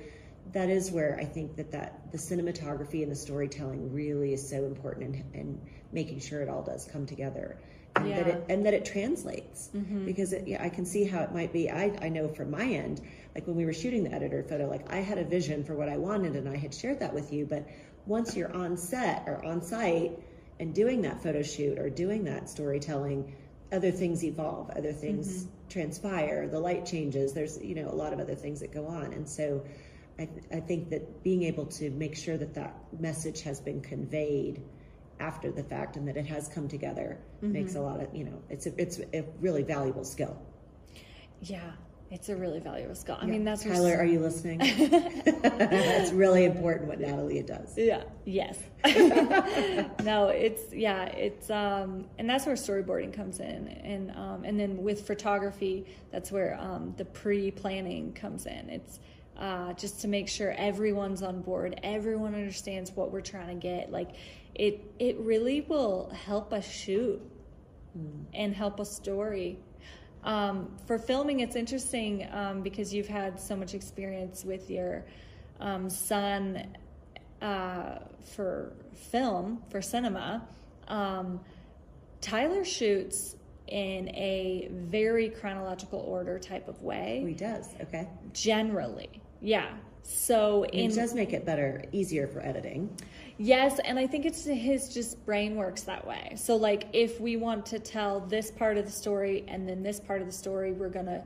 that is where I think that the cinematography and the storytelling really is so important, and making sure it all does come together, and that it translates. Because I can see how it might be. I know from my end, like when we were shooting the editor photo, like I had a vision for what I wanted, and I had shared that with you. But once you're on set or on site and doing that photo shoot or doing that storytelling, other things evolve, other things transpire, the light changes, there's a lot of other things that go on. And so I think that being able to make sure that message has been conveyed after the fact, and that it has come together, makes a lot of, it's a really valuable skill. Yeah, it's a really valuable skill. I mean, that's Tyler, are you listening? It's really important what Natalia does. Yeah. Yes. No, it's and that's where storyboarding comes in, and then with photography, that's where the pre-planning comes in. It's just to make sure everyone's on board, everyone understands what we're trying to get. Like it really will help us shoot and help a story. For filming, it's interesting because you've had so much experience with your son for film, for cinema. Tyler shoots in a very chronological order type of way. He does, okay. Generally, yeah. So it does make it better, easier for editing. Yes, and I think it's his just brain works that way. So like if we want to tell this part of the story and then this part of the story, we're going to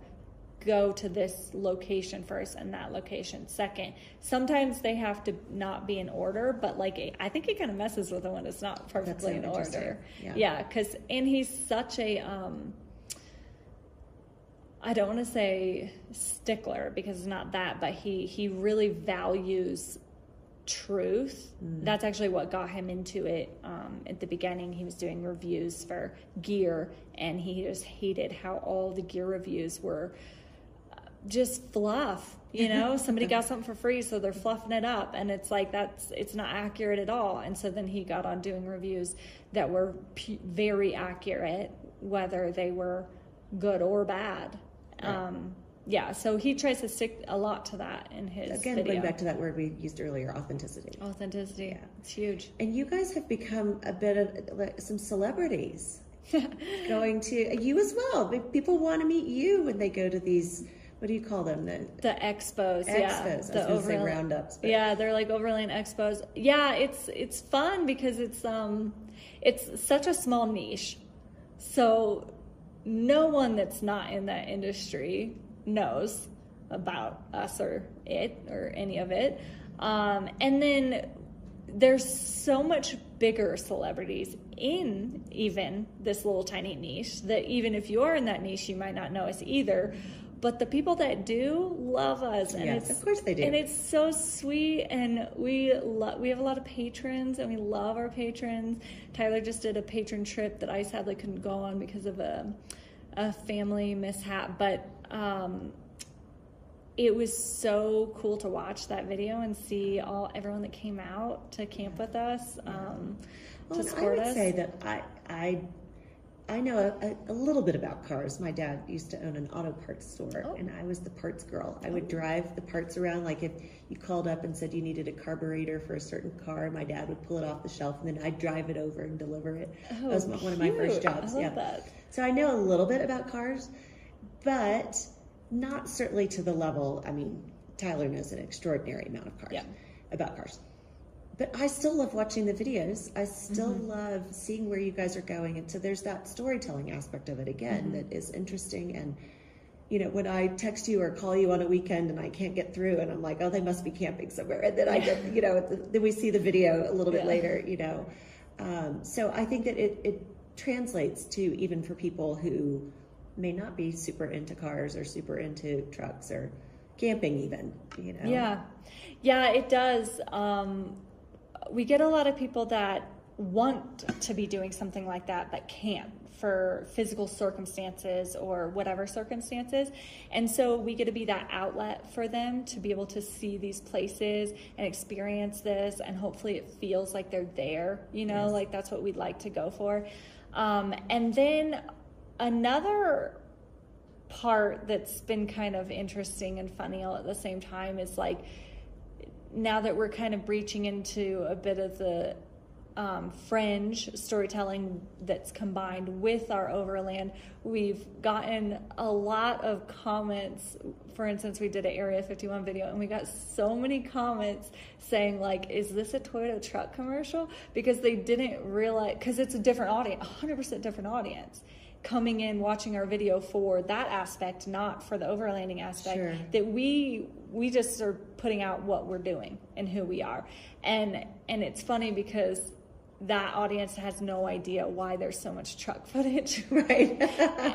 go to this location first and that location second. Sometimes they have to not be in order, but like I think it kind of messes with it when it's not perfectly in order. Yeah, because and he's such a I don't want to say stickler because it's not that, but he really values truth. That's actually what got him into it. At the beginning, he was doing reviews for gear, and he just hated how all the gear reviews were just fluff. Somebody got something for free, so they're fluffing it up, and it's like it's not accurate at all. And so then he got on doing reviews that were very accurate, whether they were good or bad. Right. So he tries to stick a lot to that in his video. Going back to that word we used earlier, authenticity. Authenticity, it's huge. And you guys have become a bit of some celebrities. Going to you as well. People want to meet you when they go to these. What do you call them? The expos. Expos. The Overland roundups. But. Yeah, they're like Overland expos. Yeah, it's fun because it's such a small niche. So no one that's not in that industry knows about us or it or any of it. And then there's so much bigger celebrities in even this little tiny niche that even if you are in that niche, you might not know us either. But the people that do love us, and yes, of course they do, and it's so sweet. And we have a lot of patrons, and we love our patrons. Tyler just did a patron trip that I sadly couldn't go on because of a family mishap, but it was so cool to watch that video and see everyone that came out to camp with us to support us. I would say that I know a little bit about cars. My dad used to own an auto parts store, and I was the parts girl. I would drive the parts around. Like if you called up and said you needed a carburetor for a certain car, my dad would pull it off the shelf, and then I'd drive it over and deliver it. That was one of my first jobs. I love that. So I know a little bit about cars, but not certainly to the level. I mean, Tyler knows an extraordinary amount of cars, about cars. But I still love watching the videos. I still love seeing where you guys are going. And so there's that storytelling aspect of it again that is interesting. And, when I text you or call you on a weekend and I can't get through and I'm like, oh, they must be camping somewhere. And then I get, then we see the video a little bit later, So I think that it translates to even for people who may not be super into cars or super into trucks or camping even, Yeah, it does. We get a lot of people that want to be doing something like that but can't for physical circumstances or whatever circumstances. And so we get to be that outlet for them to be able to see these places and experience this, and hopefully it feels like they're there, yes. Like that's what we'd like to go for. And then another part that's been kind of interesting and funny all at the same time is like, now that we're kind of breaching into a bit of the fringe storytelling that's combined with our overland, we've gotten a lot of comments. For instance, we did an Area 51 video and we got so many comments saying like, is this a Toyota truck commercial? Because they didn't realize, because it's a different audience, 100% different audience coming in watching our video for that aspect, not for the overlanding aspect. Sure. That we just are putting out what we're doing and who we are. And it's funny because that audience has no idea why there's so much truck footage. Right.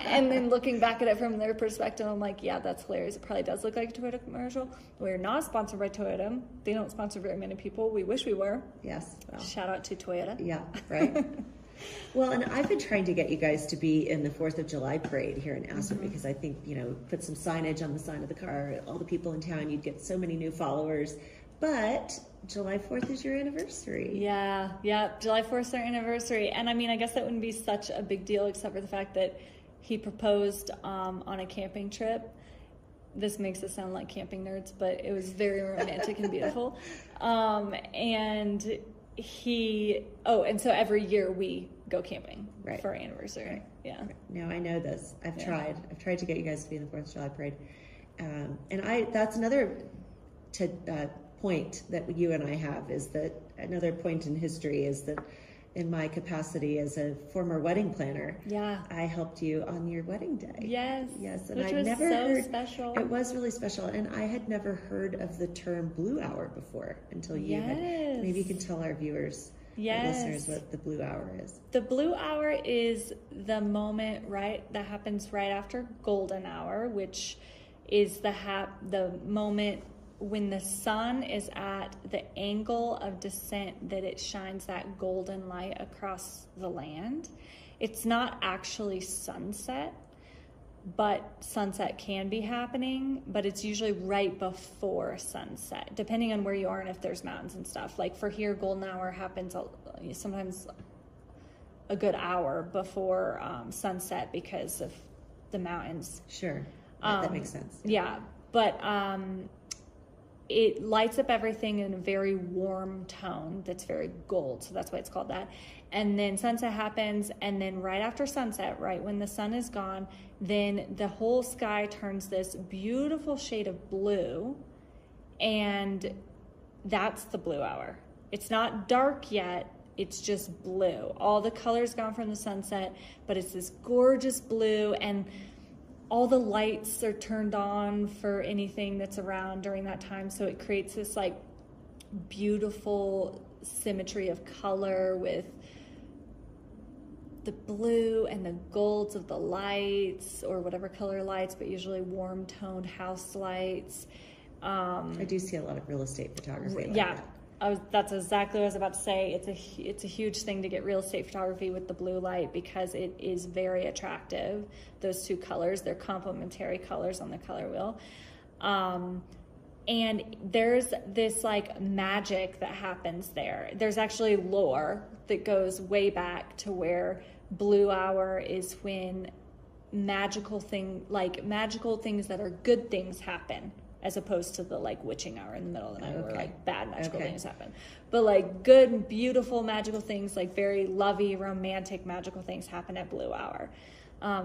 And then looking back at it from their perspective, I'm like, yeah, that's hilarious. It probably does look like a Toyota commercial. We're not sponsored by Toyota. They don't sponsor very many people. We wish we were. Yes. Well, shout out to Toyota. Yeah, right. Well, and I've been trying to get you guys to be in the 4th of July parade here in Aspen because I think, put some signage on the side of the car, all the people in town, you'd get so many new followers. But July 4th is your anniversary. Yeah, July 4th is our anniversary. And I mean, I guess that wouldn't be such a big deal except for the fact that he proposed on a camping trip. This makes us sound like camping nerds, but it was very romantic and beautiful. And so every year we go camping for our anniversary. Right. Yeah. Right. No, I know this. I've tried to get you guys to be in the 4th of July parade. And that's another point that you and I have, is that another point in history is that in my capacity as a former wedding planner, I helped you on your wedding day. Yes, and which was so special. It was really special, and I had never heard of the term Blue Hour before until you had. Maybe you can tell our viewers, our listeners, what the Blue Hour is. The Blue Hour is the moment that happens right after Golden Hour, which is the moment when the sun is at the angle of descent that it shines that golden light across the land. It's not actually sunset, but sunset can be happening, but it's usually right before sunset, depending on where you are and if there's mountains and stuff. Like for here, Golden Hour happens sometimes a good hour before sunset because of the mountains. Sure, that makes sense. Yeah, but it lights up everything in a very warm tone that's very gold, so that's why it's called that. And then sunset happens, and then right after sunset, right when the sun is gone, then the whole sky turns this beautiful shade of blue, and that's the Blue Hour. It's not dark yet, it's just blue. All the color's gone from the sunset, but it's this gorgeous blue, and all the lights are turned on for anything that's around during that time. So it creates this like beautiful symmetry of color with the blue and the golds of the lights, or whatever color lights, but usually warm toned house lights. I do see a lot of real estate photography like that. That's exactly what I was about to say. It's a huge thing to get real estate photography with the blue light because it is very attractive. Those two colors, they're complementary colors on the color wheel. And there's this like magic that happens there. There's actually lore that goes way back to where Blue Hour is when magical things that are good things happen, as opposed to the like witching hour in the middle of the night where like bad magical things happen. But like good, beautiful, magical things, like very lovey, romantic, magical things happen at Blue Hour.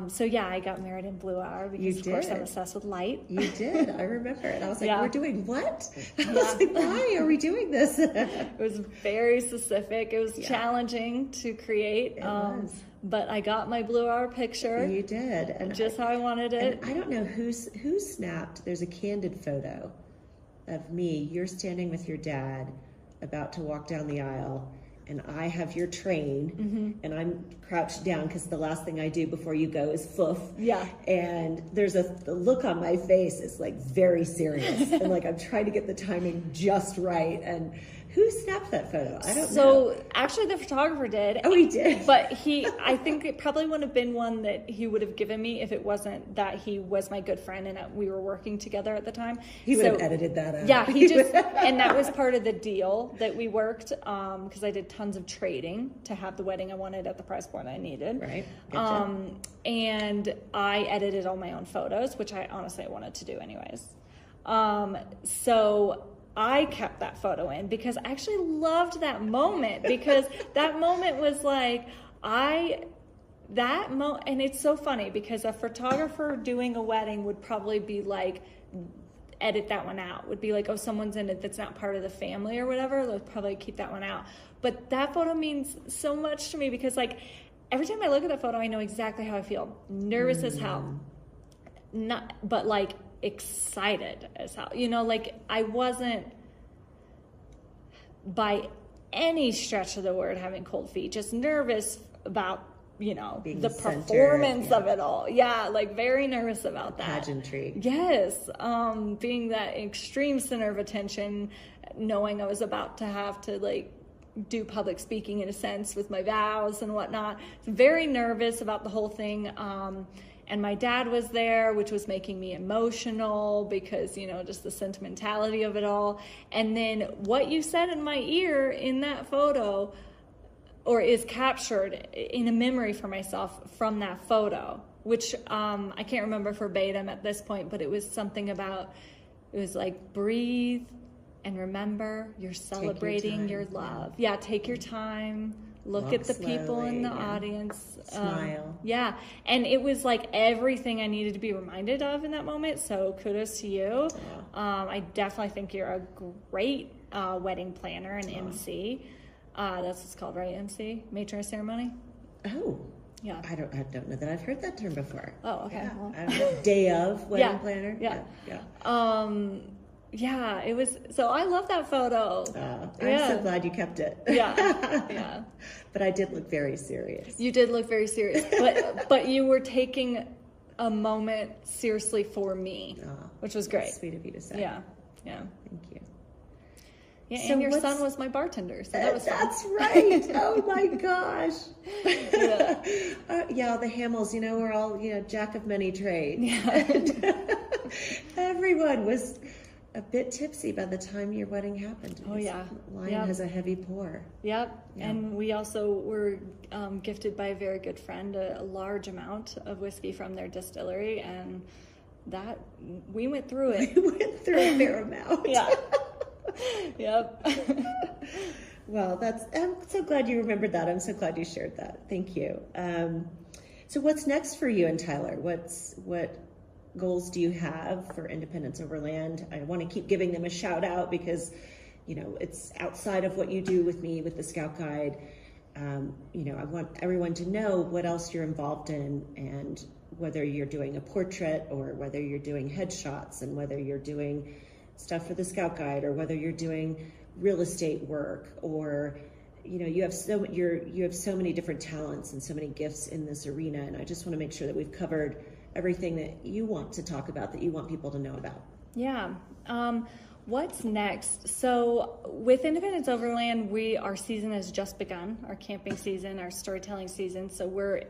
So yeah, I got married in Blue Hour because of course I'm obsessed with light. You did, I remember it. I was like, we're doing what? I was like, why are we doing this? It was very specific. It was challenging to create. It was. But I got my Blue Hour picture. You did. And just how I wanted it. And I don't know who snapped. There's a candid photo of me. You're standing with your dad about to walk down the aisle, and I have your train, and I'm crouched down because the last thing I do before you go is foof. Yeah. And there's the look on my face is like very serious, and like I'm trying to get the timing just right. And who snapped that photo? I don't know. So actually the photographer did. Oh, he did? But I think it probably wouldn't have been one that he would have given me if it wasn't that he was my good friend and we were working together at the time. He would have edited that out. Yeah, and that was part of the deal that we worked, because I did tons of trading to have the wedding I wanted at the price point I needed. Right. And I edited all my own photos, which I honestly wanted to do anyways. So I kept that photo in because I actually loved that moment, because that moment was like, and it's so funny because a photographer doing a wedding would probably be like, edit that one out, would be like, oh, someone's in it that's not part of the family or whatever, they'll probably keep that one out. But that photo means so much to me because like every time I look at that photo, I know exactly how I feel. Nervous as hell, but like excited as hell. You know, like I wasn't by any stretch of the word having cold feet, just nervous about, you know, being the performance of it all. Yeah, like very nervous about that. Pageantry. Yes, being that extreme center of attention, knowing I was about to have to like do public speaking in a sense with my vows and whatnot. Very nervous about the whole thing. And my dad was there, which was making me emotional because, you know, just the sentimentality of it all. And then what you said in my ear in that photo, or is captured in a memory for myself from that photo, which I can't remember verbatim at this point, but it was something about, it was like, breathe and remember you're celebrating your love. Yeah, take your time. Look at the people in the audience. Smile. Yeah. And it was like everything I needed to be reminded of in that moment. So kudos to you. I definitely think you're a great wedding planner and MC. That's what it's called, right? MC? Matron of ceremony? Oh. Yeah. I don't know that I've heard that term before. Oh, okay. Yeah. Well. Day of wedding planner. Yeah. Yeah. Yeah, it was, so I love that photo. I'm so glad you kept it. Yeah. But I did look very serious. You did look very serious, but you were taking a moment seriously for me, which was great. Sweet of you to say. Yeah. Thank you. Yeah, so and your son was my bartender, so that was fun. That's right. Oh my gosh. Yeah, the Hamills, you know, we're all, you know, jack of many trades. Yeah. Everyone was a bit tipsy by the time your wedding happened. Oh yeah. Wine has a heavy pour. Yep. Yeah. And we also were gifted by a very good friend a large amount of whiskey from their distillery, and that we went through it. We went through a fair amount. Yeah. Yep. Well, I'm so glad you remembered that. I'm so glad you shared that. Thank you. So what's next for you and Tyler? What goals do you have for Independence Overland? I want to keep giving them a shout out because, you know, it's outside of what you do with me with the Scout Guide. You know, I want everyone to know what else you're involved in, and whether you're doing a portrait or whether you're doing headshots, and whether you're doing stuff for the Scout Guide, or whether you're doing real estate work, or, you know, you have so many different talents and so many gifts in this arena. And I just want to make sure that we've covered everything that you want to talk about, that you want people to know about. Yeah. What's next? So with Independence Overland, our season has just begun, our camping season, our storytelling season. So we're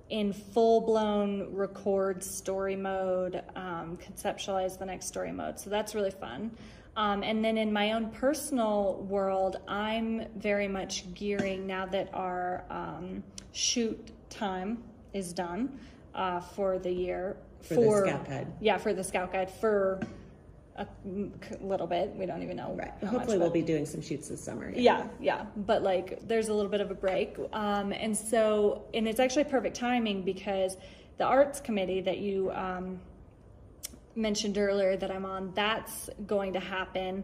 in full-blown record story mode, conceptualize the next story mode. So that's really fun. And then in my own personal world, I'm very much gearing, now that our shoot time is done for the year. For the Scout Guide. Yeah, for the Scout Guide for a little bit. We don't even know. Right. Hopefully we'll be doing some shoots this summer. Yeah. But like there's a little bit of a break. And it's actually perfect timing because the arts committee that you mentioned earlier that I'm on, that's going to happen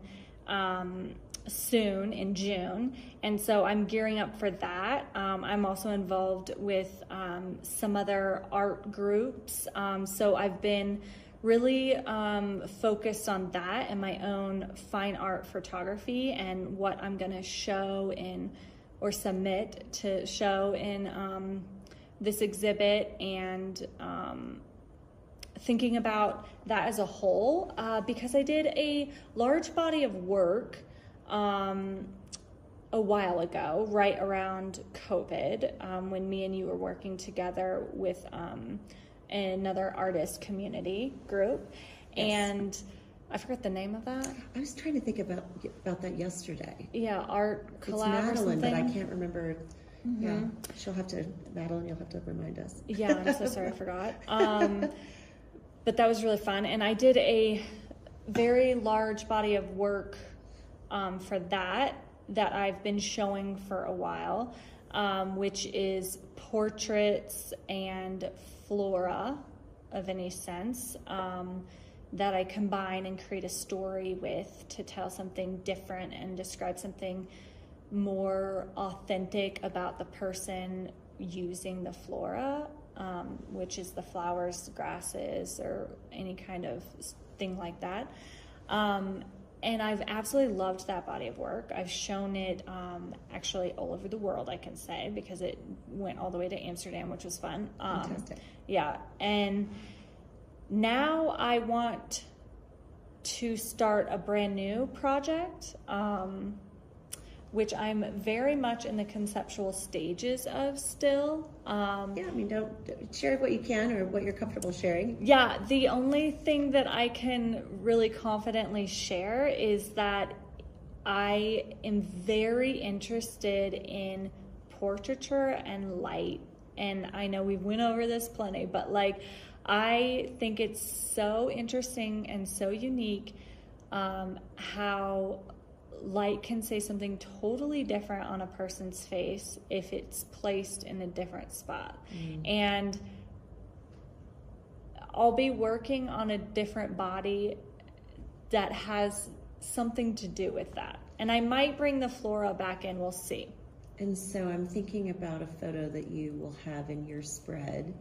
soon in June. And so I'm gearing up for that. I'm also involved with some other art groups. So I've been really focused on that and my own fine art photography and what I'm going to show or submit to show in this exhibit, and thinking about that as a whole, because I did a large body of work a while ago, right around COVID, when me and you were working together with another artist community group. Yes. And I forgot the name of that. I was trying to think about that yesterday. Yeah, art collab. It's Madeline, but I can't remember. Mm-hmm. Yeah, Madeline, you'll have to remind us. Yeah, I'm so sorry, I forgot. But that was really fun. And I did very large body of work for that I've been showing for a while, which is portraits and flora of any sense, that I combine and create a story with to tell something different and describe something more authentic about the person using the flora, which is the flowers, grasses, or any kind of thing like that. And I've absolutely loved that body of work. I've shown it actually all over the world, I can say, because it went all the way to Amsterdam, which was fun. Fantastic. Yeah, and now I want to start a brand new project, which I'm very much in the conceptual stages of still. Yeah, I mean, don't share what you can or what you're comfortable sharing. Yeah, the only thing that I can really confidently share is that I am very interested in portraiture and light. And I know we went over this plenty, but like, I think it's so interesting and so unique how light can say something totally different on a person's face if it's placed in a different spot. And I'll be working on a different body that has something to do with that. And I might bring the flora back in, we'll see. And so I'm thinking about a photo that you will have in your spread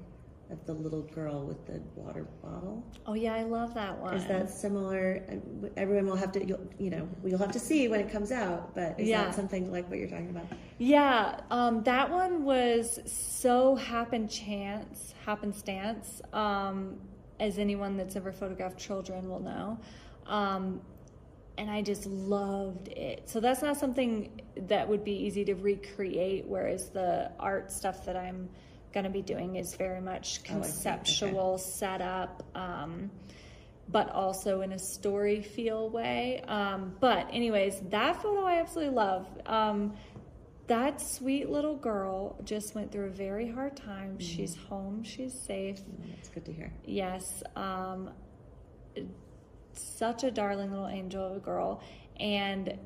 of the little girl with the water bottle. Oh yeah, I love that one. Is that similar? Everyone will have to, you'll have to see when it comes out, but is that something like what you're talking about? Yeah, that one was so happenstance, as anyone that's ever photographed children will know. And I just loved it. So that's not something that would be easy to recreate, whereas the art stuff that I'm going to be doing is very much conceptual, setup, but also in a story feel way. But anyways, that photo I absolutely love. That sweet little girl just went through a very hard time. She's home, she's safe. That's good to hear. Yes. Such a darling little angel of a girl. And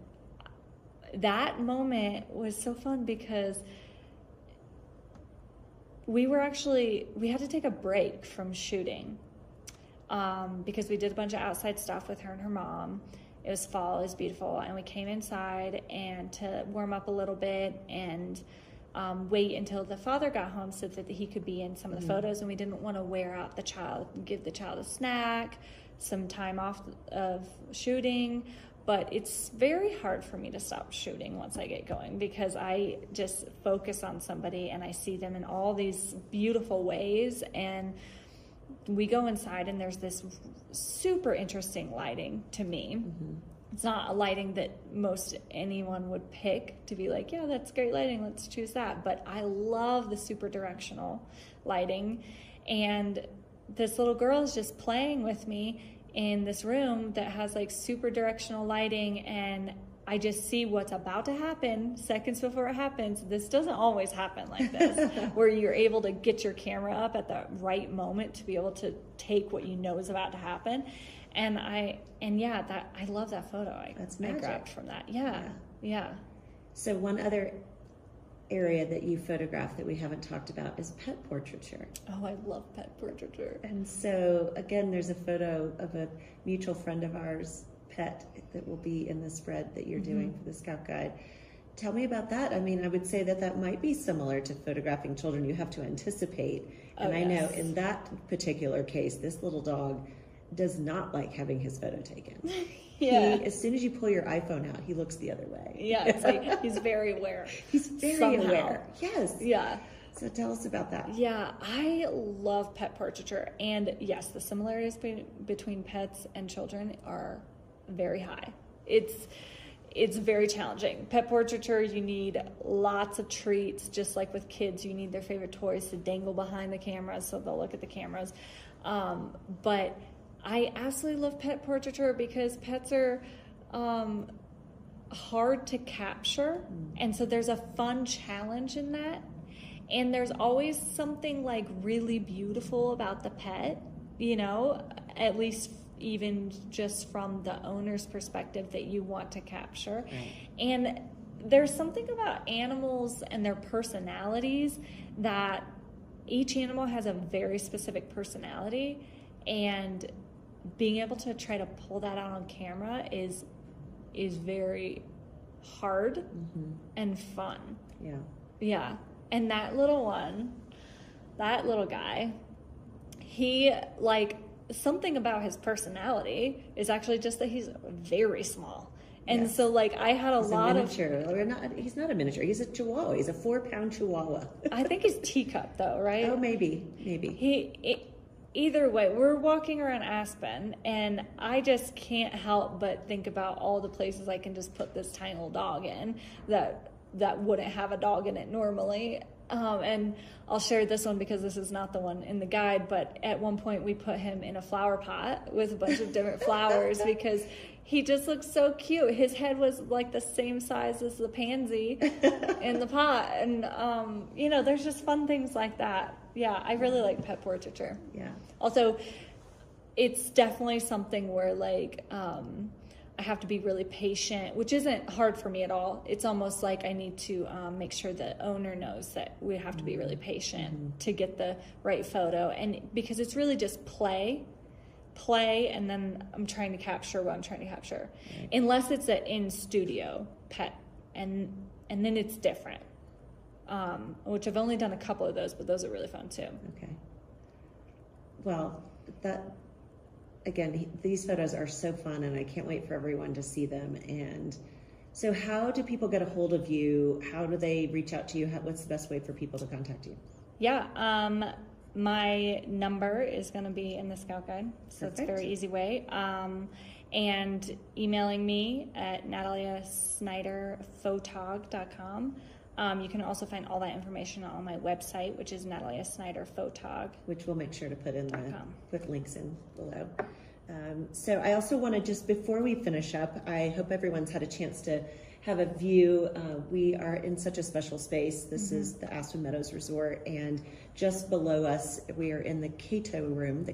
that moment was so fun because we had to take a break from shooting because we did a bunch of outside stuff with her and her mom. It was fall, it was beautiful, and we came inside and to warm up a little bit and wait until the father got home so that he could be in some of the photos, and we didn't want to wear out the child, give the child a snack, some time off of shooting. But it's very hard for me to stop shooting once I get going because I just focus on somebody and I see them in all these beautiful ways. And we go inside and there's this super interesting lighting to me. It's not a lighting that most anyone would pick to be like, yeah, that's great lighting, let's choose that. But I love the super directional lighting. And this little girl is just playing with me in this room that has like super directional lighting, and I just see what's about to happen seconds before it happens. This doesn't always happen like this, where you're able to get your camera up at the right moment to be able to take what you know is about to happen. And I love that photo. I grabbed from that. Yeah. So one other area that you photograph that we haven't talked about is pet portraiture. Oh, I love pet portraiture. And so again, there's a photo of a mutual friend of ours, pet, that will be in the spread that you're doing for the Scout Guide. Tell me about that. I mean, I would say that might be similar to photographing children. You have to anticipate. And I know in that particular case, this little dog does not like having his photo taken. As soon as you pull your iPhone out, he looks the other way. Yeah, it's like he's very aware. He's very aware. Yes. Yeah. So tell us about that. Yeah, I love pet portraiture. And yes, the similarities between pets and children are very high. It's very challenging. Pet portraiture, you need lots of treats. Just like with kids, you need their favorite toys to dangle behind the cameras so they'll look at the cameras. But I absolutely love pet portraiture because pets are hard to capture. And so there's a fun challenge in that. And there's always something like really beautiful about the pet, at least even just from the owner's perspective that you want to capture. Right. And there's something about animals and their personalities that each animal has a very specific personality, and being able to try to pull that out on camera is very hard and fun. Yeah. And that little guy, he, like, something about his personality is actually just that he's very small. And so, like, I had a lot of... He's not a miniature. He's a chihuahua. He's a 4-pound chihuahua. I think he's teacup, though, right? Oh, maybe. Either way, we're walking around Aspen, and I just can't help but think about all the places I can just put this tiny little dog in that wouldn't have a dog in it normally. And I'll share this one because this is not the one in the guide, but at one point we put him in a flower pot with a bunch of different flowers because he just looks so cute. His head was like the same size as the pansy in the pot. And, there's just fun things like that. Yeah, I really like pet portraiture. Yeah. Also, it's definitely something where, like, I have to be really patient, which isn't hard for me at all. It's almost like I need to make sure the owner knows that we have to be really patient to get the right photo. And because it's really just play, and then I'm trying to capture what I'm trying to capture. Right. Unless it's an in-studio pet, and then it's different. Which I've only done a couple of those, but those are really fun too. Okay. Well, these photos are so fun, and I can't wait for everyone to see them. And so how do people get a hold of you? How do they reach out to you? What's the best way for people to contact you? Yeah, my number is going to be in the Scout Guide, so It's a very easy way. And emailing me at nataliasniderphotog.com. You can also find all that information on my website, which is Natalia Snider Photog. Which we'll make sure to put links in below. So I also want to, just before we finish up, I hope everyone's had a chance to have a view. We are in such a special space. This is the Aspen Meadows Resort, and just below us, we are in the Cato room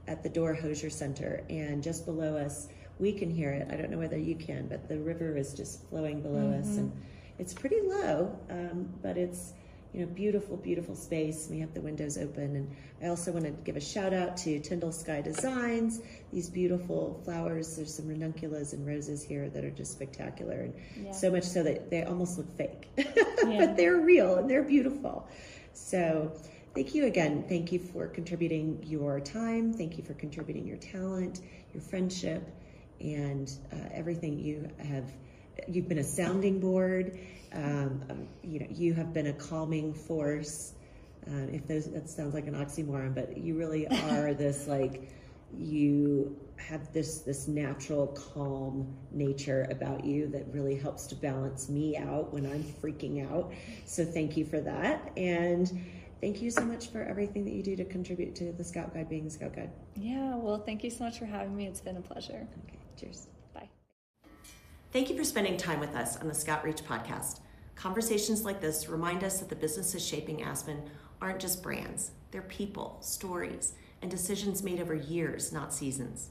at the Door Hosier Center, and just below us, we can hear it. I don't know whether you can, but the river is just flowing below us, and it's pretty low, but it's beautiful, beautiful space. We have the windows open, and I also want to give a shout out to Tyndall Sky Designs. These beautiful flowers. There's some ranunculus and roses here that are just spectacular, and so much so that they almost look fake, but they're real and they're beautiful. So thank you again. Thank you for contributing your time. Thank you for contributing your talent, your friendship, and everything you have. You've been a sounding board. You have been a calming force. That sounds like an oxymoron, but you really are this, like, you have this natural calm nature about you that really helps to balance me out when I'm freaking out. So thank you for that. And thank you so much for everything that you do to contribute to the Scout Guide being the Scout Guide. Yeah, well, thank you so much for having me. It's been a pleasure. Okay, cheers. Bye. Thank you for spending time with us on the Scout Reach podcast. Conversations like this remind us that the businesses shaping Aspen aren't just brands. They're people, stories, and decisions made over years, not seasons.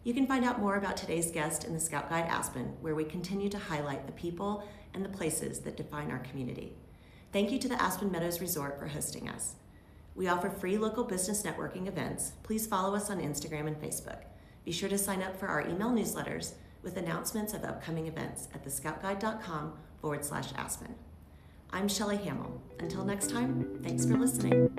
You can find out more about today's guest in the Scout Guide Aspen, where we continue to highlight the people and the places that define our community. Thank you to the Aspen Meadows Resort for hosting us. We offer free local business networking events. Please follow us on Instagram and Facebook. Be sure to sign up for our email newsletters with announcements of upcoming events at thescoutguide.com/Aspen. I'm Shelly Hamill. Until next time, thanks for listening.